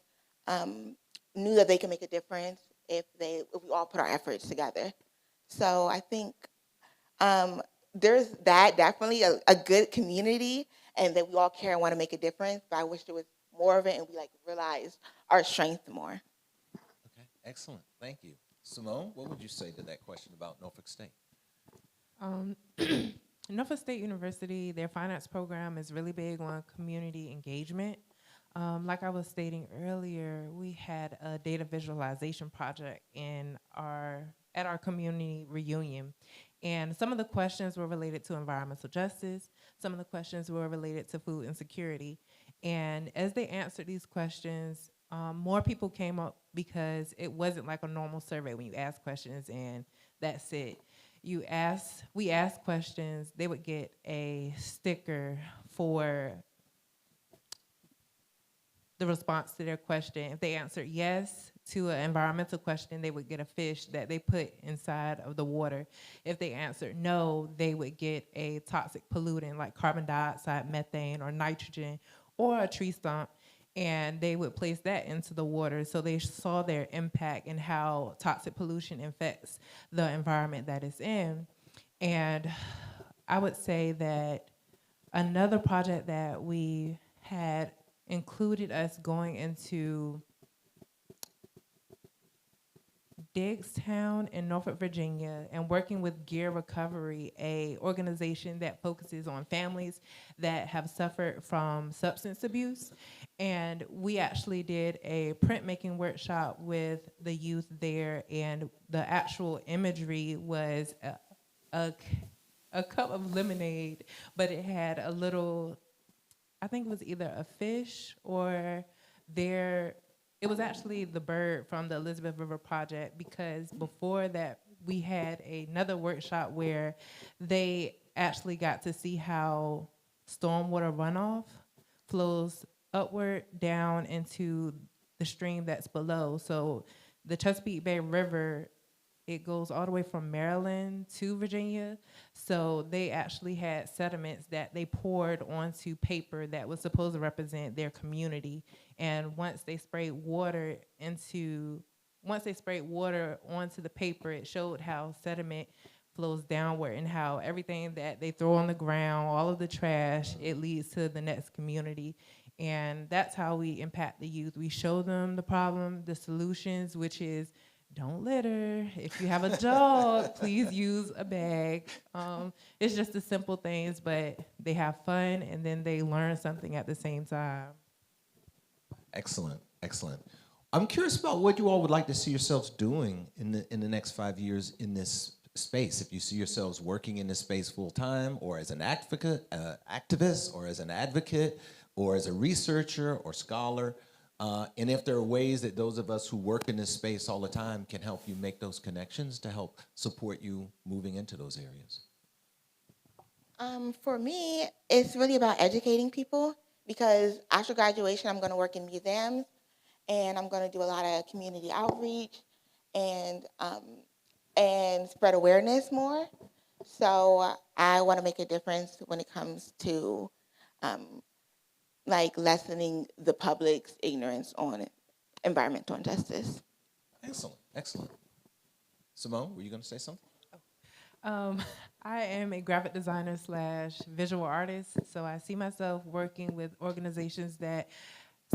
knew that they can make a difference if we all put our efforts together. So I think there's that definitely a good community, and that we all care and want to make a difference. But I wish there was more of it, and we realized our strength more. Okay, excellent. Thank you. Simone, what would you say to that question about Norfolk State? Norfolk State University, their finance program is really big on community engagement. Like I was stating earlier, we had a data visualization project at our community reunion. And some of the questions were related to environmental justice. Some of the questions were related to food insecurity. And as they answered these questions, more people came up because it wasn't like a normal survey when you ask questions and that's it. We asked questions, they would get a sticker for the response to their question. If they answered yes to an environmental question, they would get a fish that they put inside of the water. If they answered no, they would get a toxic pollutant like carbon dioxide, methane, or nitrogen, or a tree stump, and they would place that into the water. So they saw their impact and how toxic pollution affects the environment that it's in. And I would say that another project that we had included us going into Diggstown in Norfolk, Virginia, and working with Gear Recovery, a organization that focuses on families that have suffered from substance abuse. And we actually did a printmaking workshop with the youth there, and the actual imagery was a cup of lemonade, but it had a little, I think it was either a fish or it was actually the bird from the Elizabeth River Project, because before that we had another workshop where they actually got to see how stormwater runoff flows upward down into the stream that's below. So the Chesapeake Bay River, it goes all the way from Maryland to Virginia. So they actually had sediments that they poured onto paper that was supposed to represent their community. And once they sprayed water onto the paper, it showed how sediment flows downward and how everything that they throw on the ground, all of the trash, it leads to the next community. And that's how we impact the youth. We show them the problem, the solutions, which is don't litter. If you have a dog, please use a bag. It's just the simple things, but they have fun and then they learn something at the same time. Excellent, excellent. I'm curious about what you all would like to see yourselves doing in the next 5 years in this space. If you see yourselves working in this space full time, or as an activist, or as an advocate, or as a researcher or scholar. And if there are ways that those of us who work in this space all the time can help you make those connections to help support you moving into those areas. For me, it's really about educating people, because after graduation, I'm going to work in museums, and I'm going to do a lot of community outreach and spread awareness more. So I want to make a difference when it comes to lessening the public's ignorance on environmental injustice. Excellent, excellent. Simone, were you going to say something? I am a graphic designer / visual artist, so I see myself working with organizations that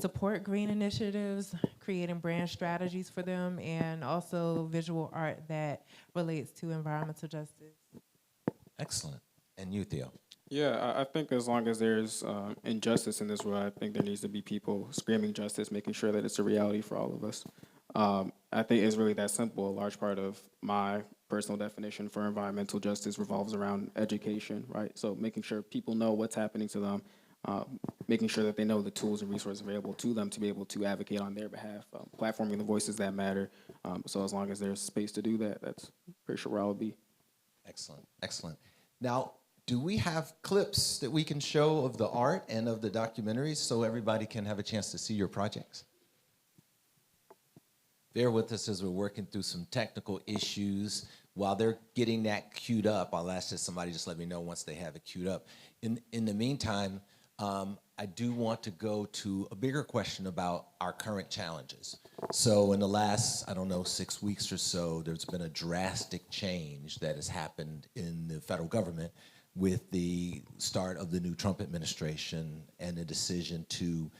support green initiatives, creating brand strategies for them, and also visual art that relates to environmental justice. Excellent. And you, Theo? Yeah, I think as long as there's injustice in this world, I think there needs to be people screaming justice, making sure that it's a reality for all of us. I think it's really that simple. A large part of my personal definition for environmental justice revolves around education, right? So making sure people know what's happening to them, making sure that they know the tools and resources available to them to be able to advocate on their behalf, platforming the voices that matter. So as long as there's space to do that, that's pretty sure where I'll be. Excellent, excellent. Now, do we have clips that we can show of the art and of the documentaries so everybody can have a chance to see your projects? Bear with us as we're working through some technical issues. While they're getting that queued up, I'll ask that somebody just let me know once they have it queued up. In the meantime, I do want to go to a bigger question about our current challenges. So in the last, 6 weeks or so, there's been a drastic change that has happened in the federal government with the start of the new Trump administration and the decision to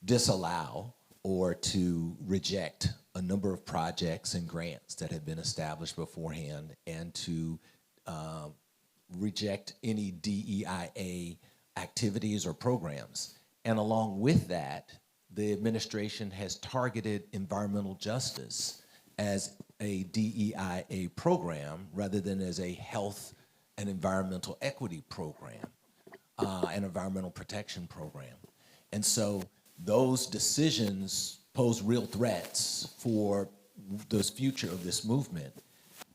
disallow or to reject a number of projects and grants that had been established beforehand, and to reject any DEIA activities or programs. And along with that, the administration has targeted environmental justice as a DEIA program rather than as a health and environmental equity program, an environmental protection program. And so those decisions pose real threats for the future of this movement.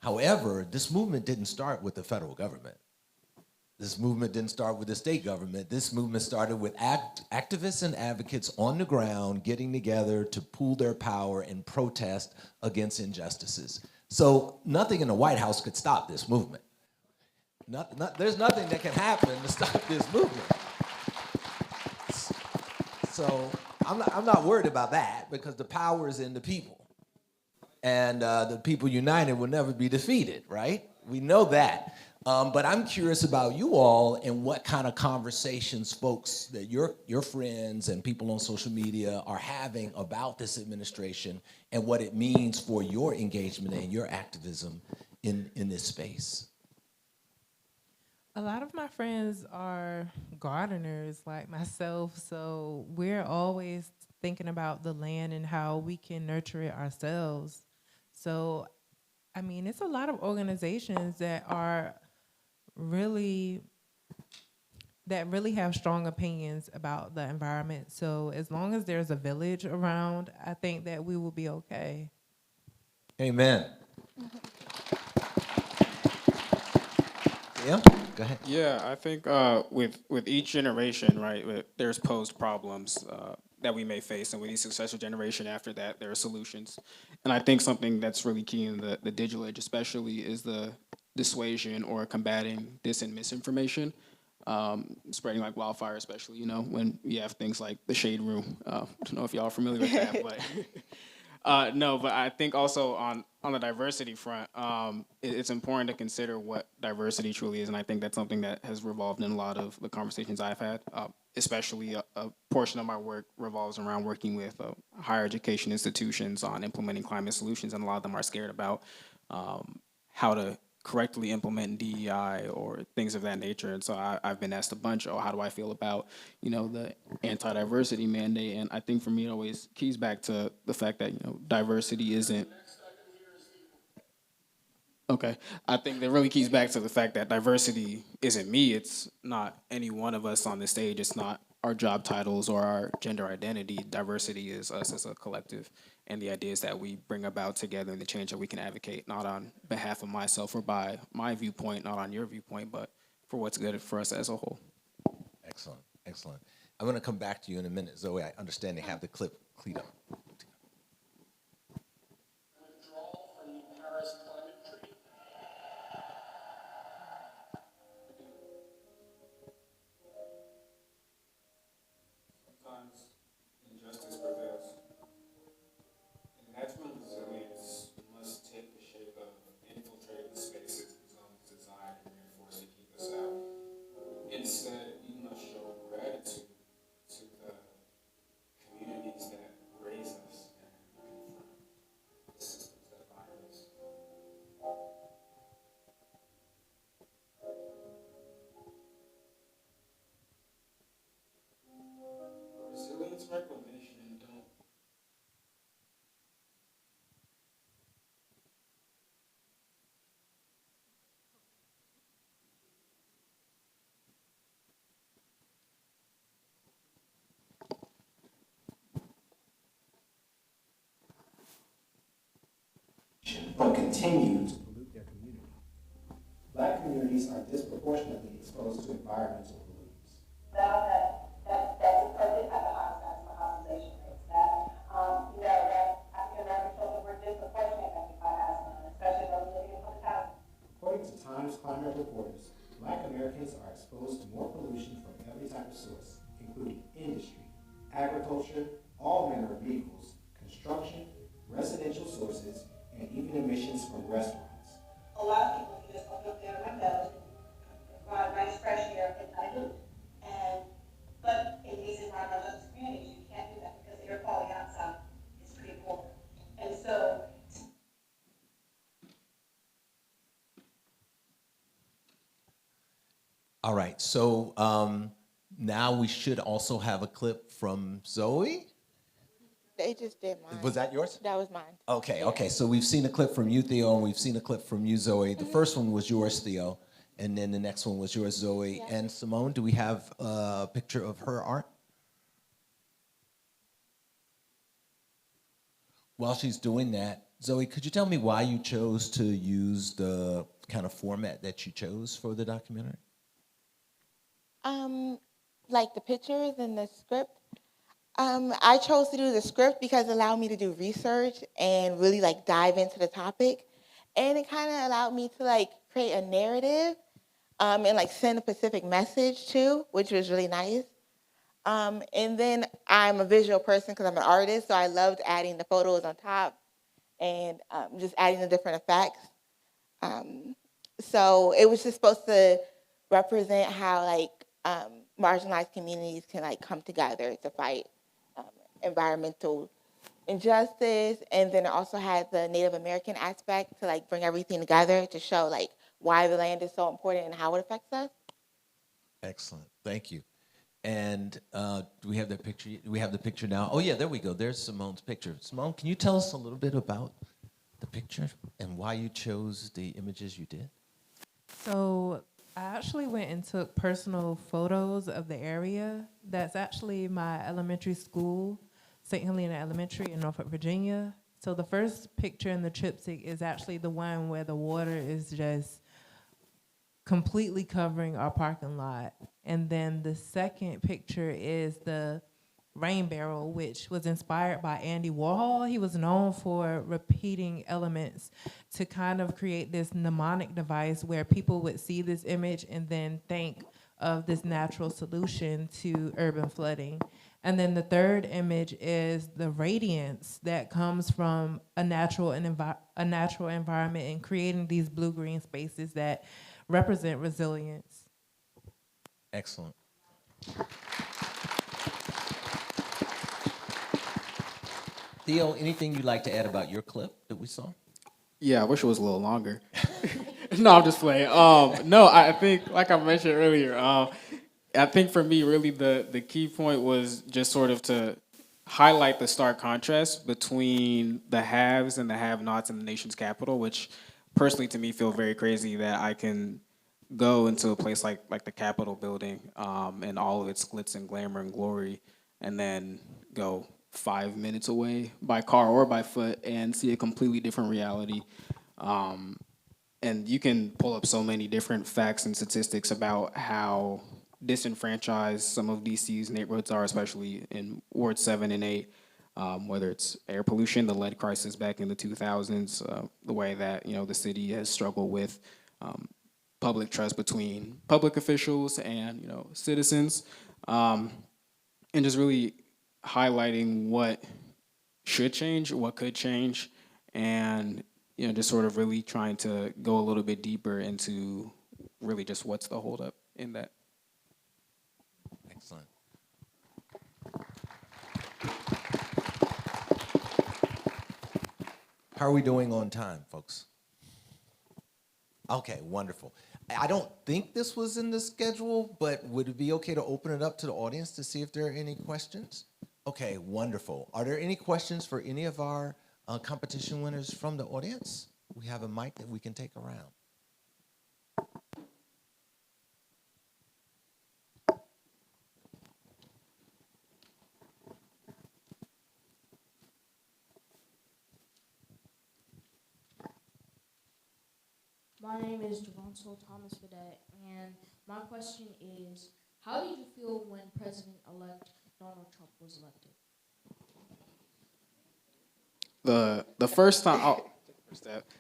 However, this movement didn't start with the federal government. This movement didn't start with the state government. This movement started with activists and advocates on the ground getting together to pool their power and protest against injustices. So nothing in the White House could stop this movement. There's nothing that can happen to stop this movement. So I'm not worried about that, because the power is in the people. And the people united will never be defeated, right? We know that. But I'm curious about you all and what kind of conversations folks that your friends and people on social media are having about this administration and what it means for your engagement and your activism in this space. A lot of my friends are gardeners like myself, so we're always thinking about the land and how we can nurture it ourselves. So, I mean, it's a lot of organizations really that really have strong opinions about the environment. So, as long as there's a village around, I think that we will be okay. Amen. Yeah, go ahead. Yeah, I think with each generation, right, there's posed problems that we may face, and with each successive generation after that, there are solutions. And I think something that's really key in the digital age, especially, is the dissuasion or combating dis and misinformation, spreading like wildfire, especially, when you have things like the shade room. I don't know if y'all are familiar with that, but no, but I think also on the diversity front, it's important to consider what diversity truly is, and I think that's something that has revolved in a lot of the conversations I've had. Especially a portion of my work revolves around working with higher education institutions on implementing climate solutions, and a lot of them are scared about how to correctly implement DEI or things of that nature. And so I've been asked a bunch, how do I feel about, the anti-diversity mandate? And I think for me, it always keys back to the fact that, diversity isn't. Okay. I think that really keys back to the fact that diversity isn't me. It's not any one of us on the stage. It's not our job titles or our gender identity. Diversity is us as a collective, and the ideas that we bring about together and the change that we can advocate, not on behalf of myself or by my viewpoint, not on your viewpoint, but for what's good for us as a whole. Excellent, excellent. I'm going to come back to you in a minute, Zoe. I understand they have the clip cleaned up. Sometimes injustice prevails. And that's when resilience must take the shape of infiltrating spaces and zones designed and reinforced to keep us out. Instead, we must show gratitude to the communities that raise us and confront the systems that bind us. Resilience reclamation don't. But continue to pollute their community. Black communities are disproportionately exposed to environmental pollutants. That's a perfect type of hospitalization rates. That African American children were disproportionately affected by asthma, especially those living in public housing. According to Times Climate Reporters, Black Americans are exposed to more pollution from every type of source, including industry, agriculture, all manner of vehicles, construction, residential sources, and even emissions from restaurants. A lot of people can just open up their windows, provide nice fresh air, and kind of do. But in these environmental justice communities, you can't do that because the air quality outside is pretty poor. And so All right, so now we should also have a clip from Zoe. They just did mine. Was that yours? That was mine. Okay, okay. So we've seen a clip from you, Theo, and we've seen a clip from you, Zoe. The first one was yours, Theo, and then the next one was yours, Zoe. Yes. And Simone, do we have a picture of her art? While she's doing that, Zoe, could you tell me why you chose to use the kind of format that you chose for the documentary? Like the pictures and the script. I chose to do the script because it allowed me to do research and really like dive into the topic. And it kind of allowed me to like create a narrative and like send a specific message too, which was really nice. And then I'm a visual person because I'm an artist, so I loved adding the photos on top and just adding the different effects. So it was just supposed to represent how like marginalized communities can like come together to fight um, environmental injustice, and then it also had the Native American aspect to like bring everything together to show like why the land is so important and how it affects us. Excellent. Thank you. And do we have that picture? Do we have the picture now? Oh, yeah, there we go. There's Simone's picture. Simone, can you tell us a little bit about the picture and why you chose the images you did? So I actually went and took personal photos of the area. That's actually my elementary school, St. Helena Elementary in Norfolk, Virginia. So the first picture in the triptych is actually the one where the water is just completely covering our parking lot. And then the second picture is the rain barrel, which was inspired by Andy Warhol. He was known for repeating elements to kind of create this mnemonic device where people would see this image and then think of this natural solution to urban flooding. And then the third image is the radiance that comes from a natural environment and creating these blue-green spaces that represent resilience. Excellent. Theo, anything you'd like to add about your clip that we saw? Yeah, I wish it was a little longer. No, I'm just playing. No, I think, like I mentioned earlier, I think for me, really, the key point was just sort of to highlight the stark contrast between the haves and the have-nots in the nation's capital, which personally to me feel very crazy that I can go into a place like the Capitol building and all of its glitz and glamour and glory, and then go 5 minutes away by car or by foot and see a completely different reality. And you can pull up so many different facts and statistics about how disenfranchised some of DC's neighborhoods are, especially in Ward 7 and 8, whether it's air pollution, the lead crisis back in the 2000s, the way that the city has struggled with public trust between public officials and citizens, and just really highlighting what should change, what could change, and just sort of really trying to go a little bit deeper into really just what's the holdup in that. Excellent. How are we doing on time, folks? Okay, wonderful. I don't think this was in the schedule, but would it be okay to open it up to the audience to see if there are any questions? Okay, wonderful. Are there any questions for any of our competition winners from the audience? We have a mic that we can take around. My name is Javonso Thomas Vedette, and my question is, how did you feel when President-elect Donald Trump was elected? The first time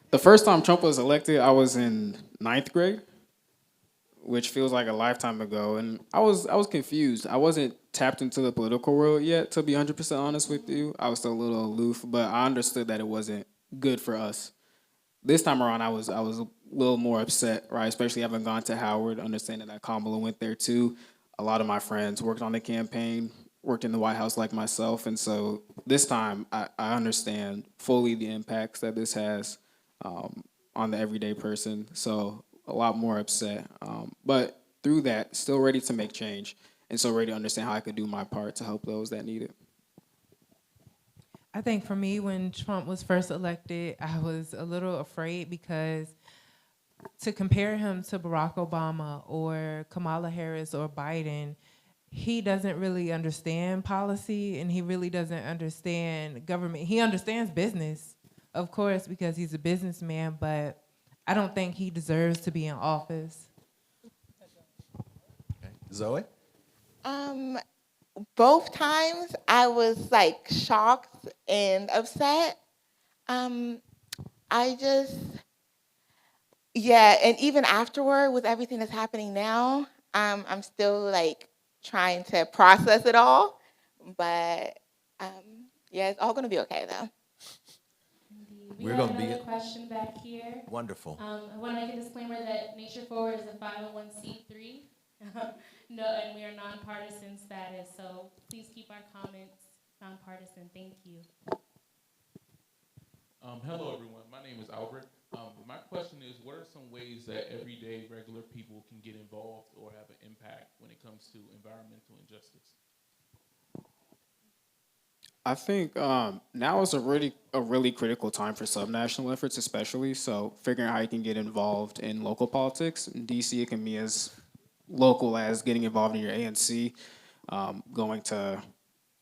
the first time Trump was elected, I was in 9th grade, which feels like a lifetime ago, and I was confused. I wasn't tapped into the political world yet, to be 100% honest with you. I was still a little aloof, but I understood that it wasn't good for us. This time around, I was a little more upset, right? Especially having gone to Howard, understanding that Kamala went there too. A lot of my friends worked on the campaign, worked in the White House like myself, and so this time I understand fully the impacts that this has on the everyday person. So a lot more upset, but through that, still ready to make change, and so ready to understand how I could do my part to help those that need it. I think for me, when Trump was first elected, I was a little afraid because to compare him to Barack Obama or Kamala Harris or Biden, he doesn't really understand policy and he really doesn't understand government. He understands business, of course, because he's a businessman, but I don't think he deserves to be in office. Okay. Zoe? Both times I was like shocked and upset. I just, yeah, and even afterward with everything that's happening now, I'm still like trying to process it all. But yeah, it's all gonna be okay though. We're have going to be another question back here. wonderful. I want to make a disclaimer that Nature Forward is a 501c3. No, and we are nonpartisan status, so please keep our comments nonpartisan. Thank you. Hello, everyone. My name is Albert. My question is, what are some ways that everyday regular people can get involved or have an impact when it comes to environmental injustice? I think now is a really critical time for subnational efforts, especially. So figuring out how you can get involved in local politics. In DC, it can be as local as getting involved in your ANC, going to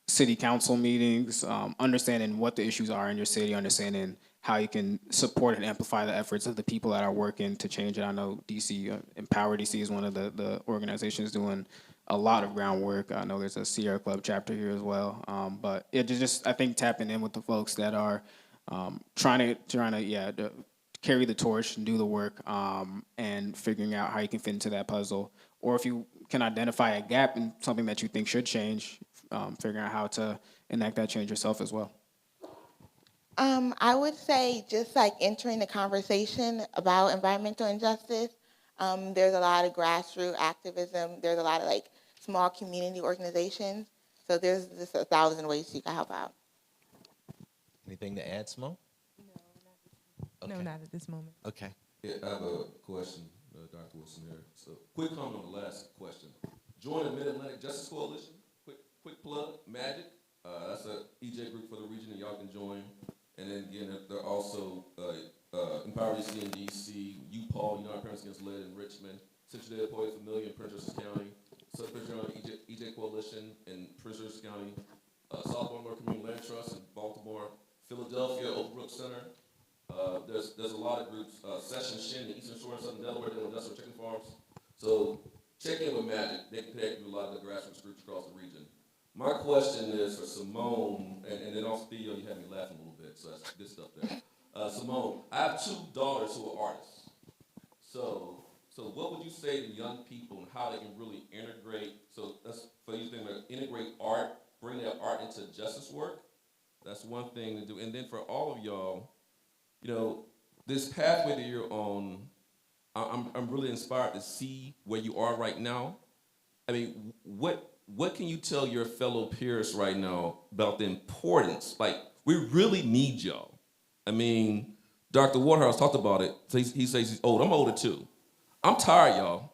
city council meetings, understanding what the issues are in your city, understanding how you can support and amplify the efforts of the people that are working to change it. I know DC, Empower DC is one of the organizations doing a lot of groundwork. I know there's a Sierra Club chapter here as well. But it just, I think, tapping in with the folks that are trying to carry the torch and do the work, and figuring out how you can fit into that puzzle. Or if you can identify a gap in something that you think should change, figuring out how to enact that change yourself as well. I would say just like entering the conversation about environmental injustice. There's a lot of grassroots activism. There's a lot of like small community organizations. So there's just 1,000 ways you can help out. Anything to add, Simone? No, not at this moment. Okay. Yeah, I have a question, Dr. Wilson here. So, quick comment on the last question. Join the Mid-Atlantic Justice Coalition. Quick plug, Magic. That's a EJ group for the region, and y'all can join. And then again, they're also Empower DC in DC, UPaul, United Parents Against Lead in Richmond, Central Data Poets Familiar in Prince George's County, Southern Prince George EJ Coalition in Prince George's County, South Baltimore Community Land Trust in Baltimore, Philadelphia, Oak Brook Center. There's a lot of groups. Session Shin in Eastern Shore and Southern Delaware, doing industrial chicken farms. So check in with Magic. They can connect with a lot of the grassroots groups across the region. My question is for Simone, and then also Theo, you had me laughing a little bit, so that's good stuff there. Simone, I have 2 daughters who are artists. So what would you say to young people and how they can really integrate, so that's for you think about integrate art, bring that art into justice work? That's one thing to do. And then for all of y'all, you know, this pathway that you're on, I'm really inspired to see where you are right now. I mean, what can you tell your fellow peers right now about the importance? Like, we really need y'all. I mean, Dr. Waterhouse talked about it. So he says he's old. I'm older too. I'm tired, y'all.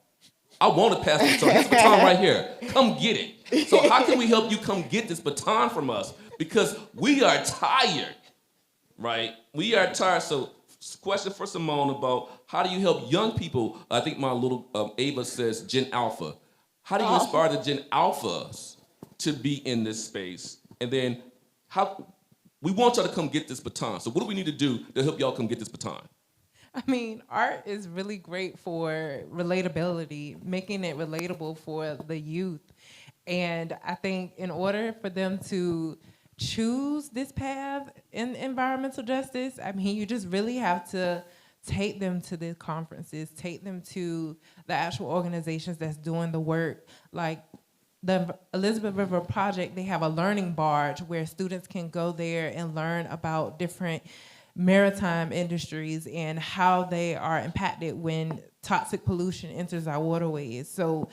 I want to pass this baton. This baton right here. Come get it. So how can we help you come get this baton from us? Because we are tired, right? We are tired. So question for Simone about how do you help young people? I think my little Ava says Gen Alpha. How do you inspire the Gen Alphas to be in this space? And then we want y'all to come get this baton. So what do we need to do to help y'all come get this baton? I mean, art is really great for relatability, making it relatable for the youth. And I think in order for them to choose this path in environmental justice, I mean, you just really have to take them to the conferences, take them to the actual organizations that's doing the work. Like the Elizabeth River Project, they have a learning barge where students can go there and learn about different maritime industries and how they are impacted when toxic pollution enters our waterways. So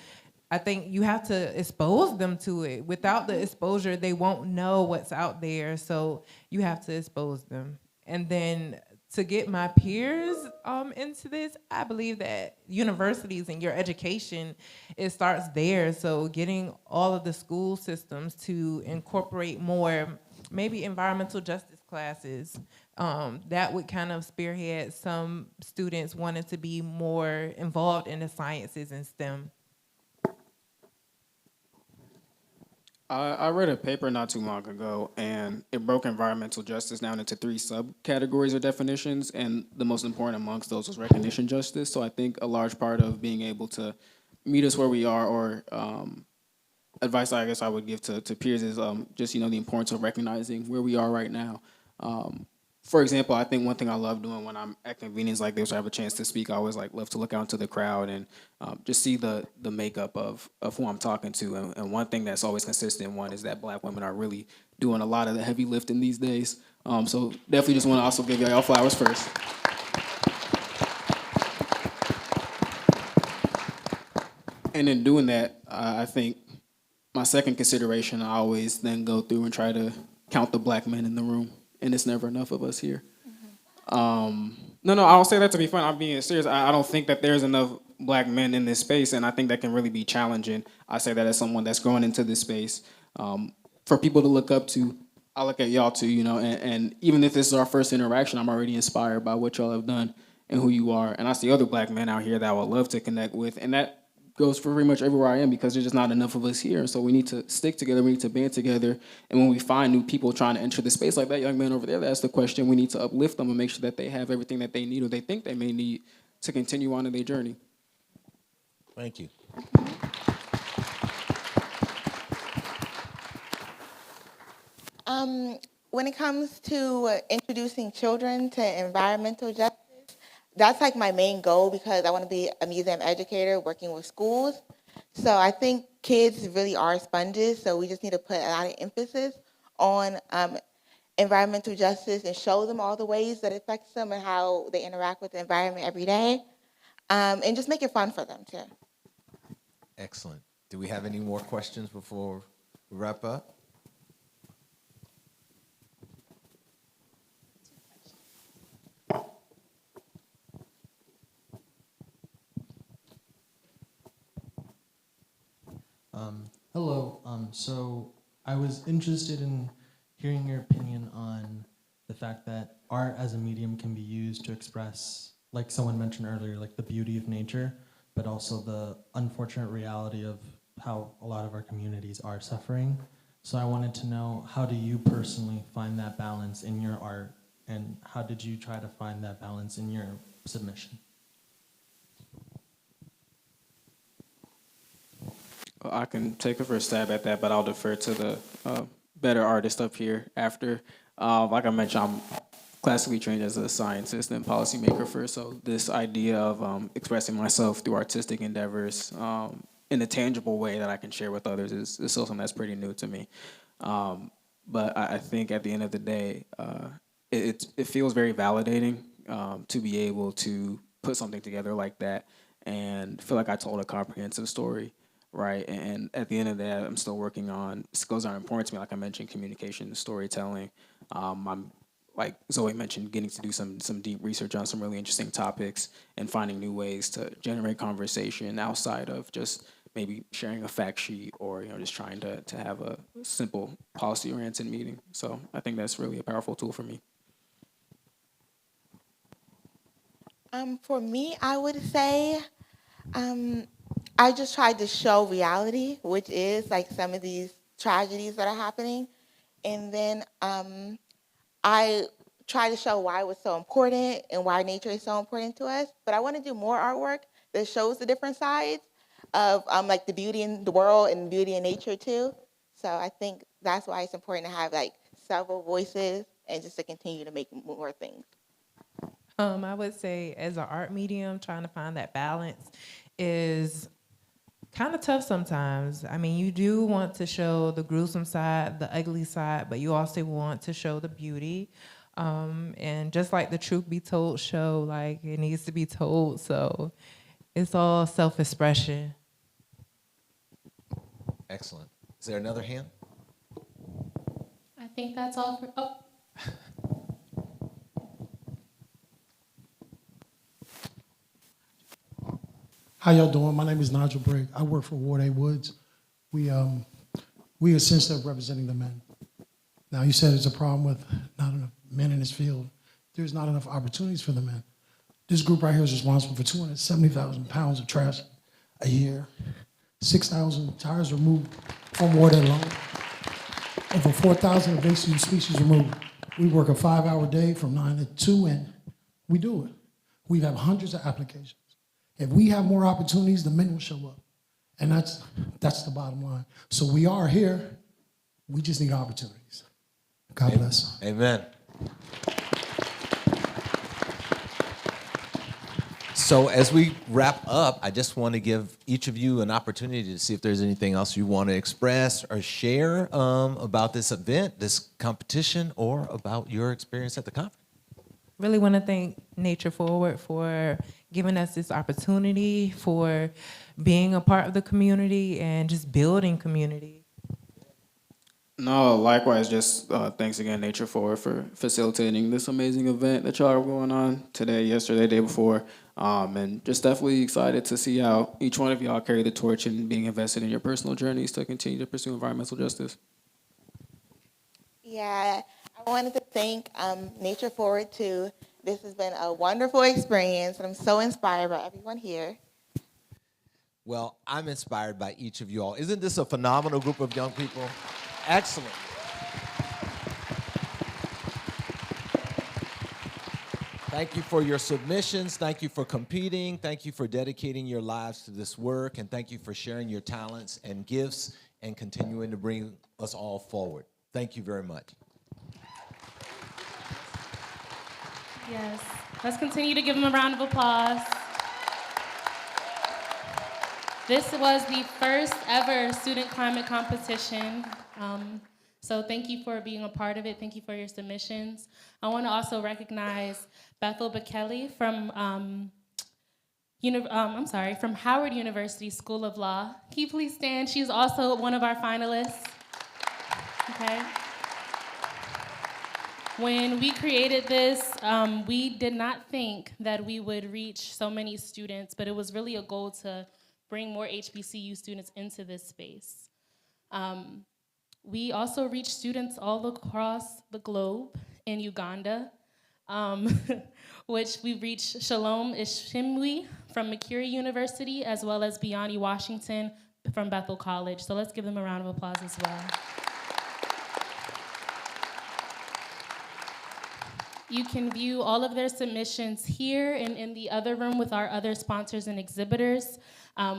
I think you have to expose them to it. Without the exposure, they won't know what's out there. So you have to expose them. And then to get my peers into this, I believe that universities and your education, it starts there. So getting all of the school systems to incorporate more, maybe environmental justice classes, that would kind of spearhead some students wanting to be more involved in the sciences and STEM. I read a paper not too long ago, and it broke environmental justice down into 3 subcategories or definitions, and the most important amongst those was recognition justice. So I think a large part of being able to meet us where we are, or advice I guess I would give to peers is just, the importance of recognizing where we are right now. for example, I think one thing I love doing when I'm at convenings like this, or I have a chance to speak, I always love to look out into the crowd and just see the makeup of who I'm talking to. And one thing that's always consistent, one, is that Black women are really doing a lot of the heavy lifting these days. So definitely just want to also give y'all flowers first. And in doing that, I think my second consideration, I always then go through and try to count the Black men in the room, and it's never enough of us here. No, I don't say that to be fun. I'm being serious. I don't think that there's enough Black men in this space, and I think that can really be challenging. I say that as someone that's growing into this space. For people to look up to, I look at y'all too, and even if this is our first interaction, I'm already inspired by what y'all have done and who you are. And I see other Black men out here that I would love to connect with, and that goes for pretty much everywhere I am, because there's just not enough of us here. So we need to stick together, we need to band together, and when we find new people trying to enter the space, like that young man over there, that's the question. We need to uplift them and make sure that they have everything that they need or they think they may need to continue on in their journey. Thank you. When it comes to introducing children to environmental justice, that's like my main goal, because I want to be a museum educator working with schools. So I think kids really are sponges, so we just need to put a lot of emphasis on environmental justice and show them all the ways that it affects them and how they interact with the environment every day, and just make it fun for them too. Excellent. Do we have any more questions before we wrap up? Hello. So I was interested in hearing your opinion on the fact that art as a medium can be used to express, like someone mentioned earlier, like the beauty of nature, but also the unfortunate reality of how a lot of our communities are suffering. So I wanted to know, how do you personally find that balance in your art, and how did you try to find that balance in your submission? I can take a first stab at that, but I'll defer to the better artist up here after. Like I mentioned, I'm classically trained as a scientist and policymaker first, so this idea of expressing myself through artistic endeavors in a tangible way that I can share with others is still something that's pretty new to me. But I think at the end of the day, it feels very validating to be able to put something together like that and feel like I told a comprehensive story. Right, and at the end of that, I'm still working on skills that are important to me, like I mentioned, communication, storytelling. I'm, like Zoe mentioned, getting to do some deep research on some really interesting topics and finding new ways to generate conversation outside of just maybe sharing a fact sheet or just trying to have a simple policy-oriented meeting. So I think that's really a powerful tool for me. For me, I would say I just tried to show reality, which is like some of these tragedies that are happening. And then I try to show why it was so important and why nature is so important to us. But I want to do more artwork that shows the different sides of like the beauty in the world and beauty in nature too. So I think that's why it's important to have like several voices and just to continue to make more things. I would say as an art medium, trying to find that balance is kind of tough sometimes. I mean, you do want to show the gruesome side, the ugly side, but you also want to show the beauty. And just like the Truth Be Told show, like it needs to be told. So it's all self-expression. Excellent. Is there another hand? I think that's all for, oh. How y'all doing? My name is Nigel Brigg. I work for Ward A. Woods. We essentially are representing the men. Now, you said it's a problem with not enough men in this field. There's not enough opportunities for the men. This group right here is responsible for 270,000 pounds of trash a year, 6,000 tires removed from Ward A alone, over 4,000 invasive species removed. We work a 5-hour day from 9 to 2, and we do it. We have hundreds of applications. If we have more opportunities, the men will show up. And that's the bottom line. So we are here. We just need opportunities. God bless. Amen. So as we wrap up, I just want to give each of you an opportunity to see if there's anything else you want to express or share about this event, this competition, or about your experience at the conference. Really want to thank Nature Forward for giving us this opportunity, for being a part of the community and just building community. No, likewise, just thanks again, Nature Forward, for facilitating this amazing event that y'all are going on today, yesterday, day before. And just definitely excited to see how each one of y'all carry the torch and being invested in your personal journeys to continue to pursue environmental justice. Yeah, I wanted to thank Nature Forward too. This has been a wonderful experience, and I'm so inspired by everyone here. Well, I'm inspired by each of you all. Isn't this a phenomenal group of young people? Excellent. Thank you for your submissions. Thank you for competing. Thank you for dedicating your lives to this work. And thank you for sharing your talents and gifts and continuing to bring us all forward. Thank you very much. Yes, let's continue to give them a round of applause. This was the first ever student climate competition. So thank you for being a part of it. Thank you for your submissions. I want to also recognize Bethel Bekele from from Howard University School of Law. Can you please stand? She's also one of our finalists. Okay. When we created this, we did not think that we would reach so many students, but it was really a goal to bring more HBCU students into this space. We also reached students all across the globe in Uganda, which we reached Shalom Ishimwe from McCurry University, as well as Biani Washington from Bethel College. So let's give them a round of applause as well. You can view all of their submissions here and in the other room with our other sponsors and exhibitors.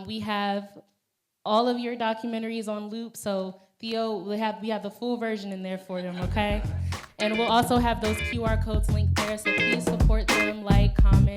We have all of your documentaries on loop, so Theo, we have the full version in there for them, okay? And we'll also have those QR codes linked there, so please support them, like, comment.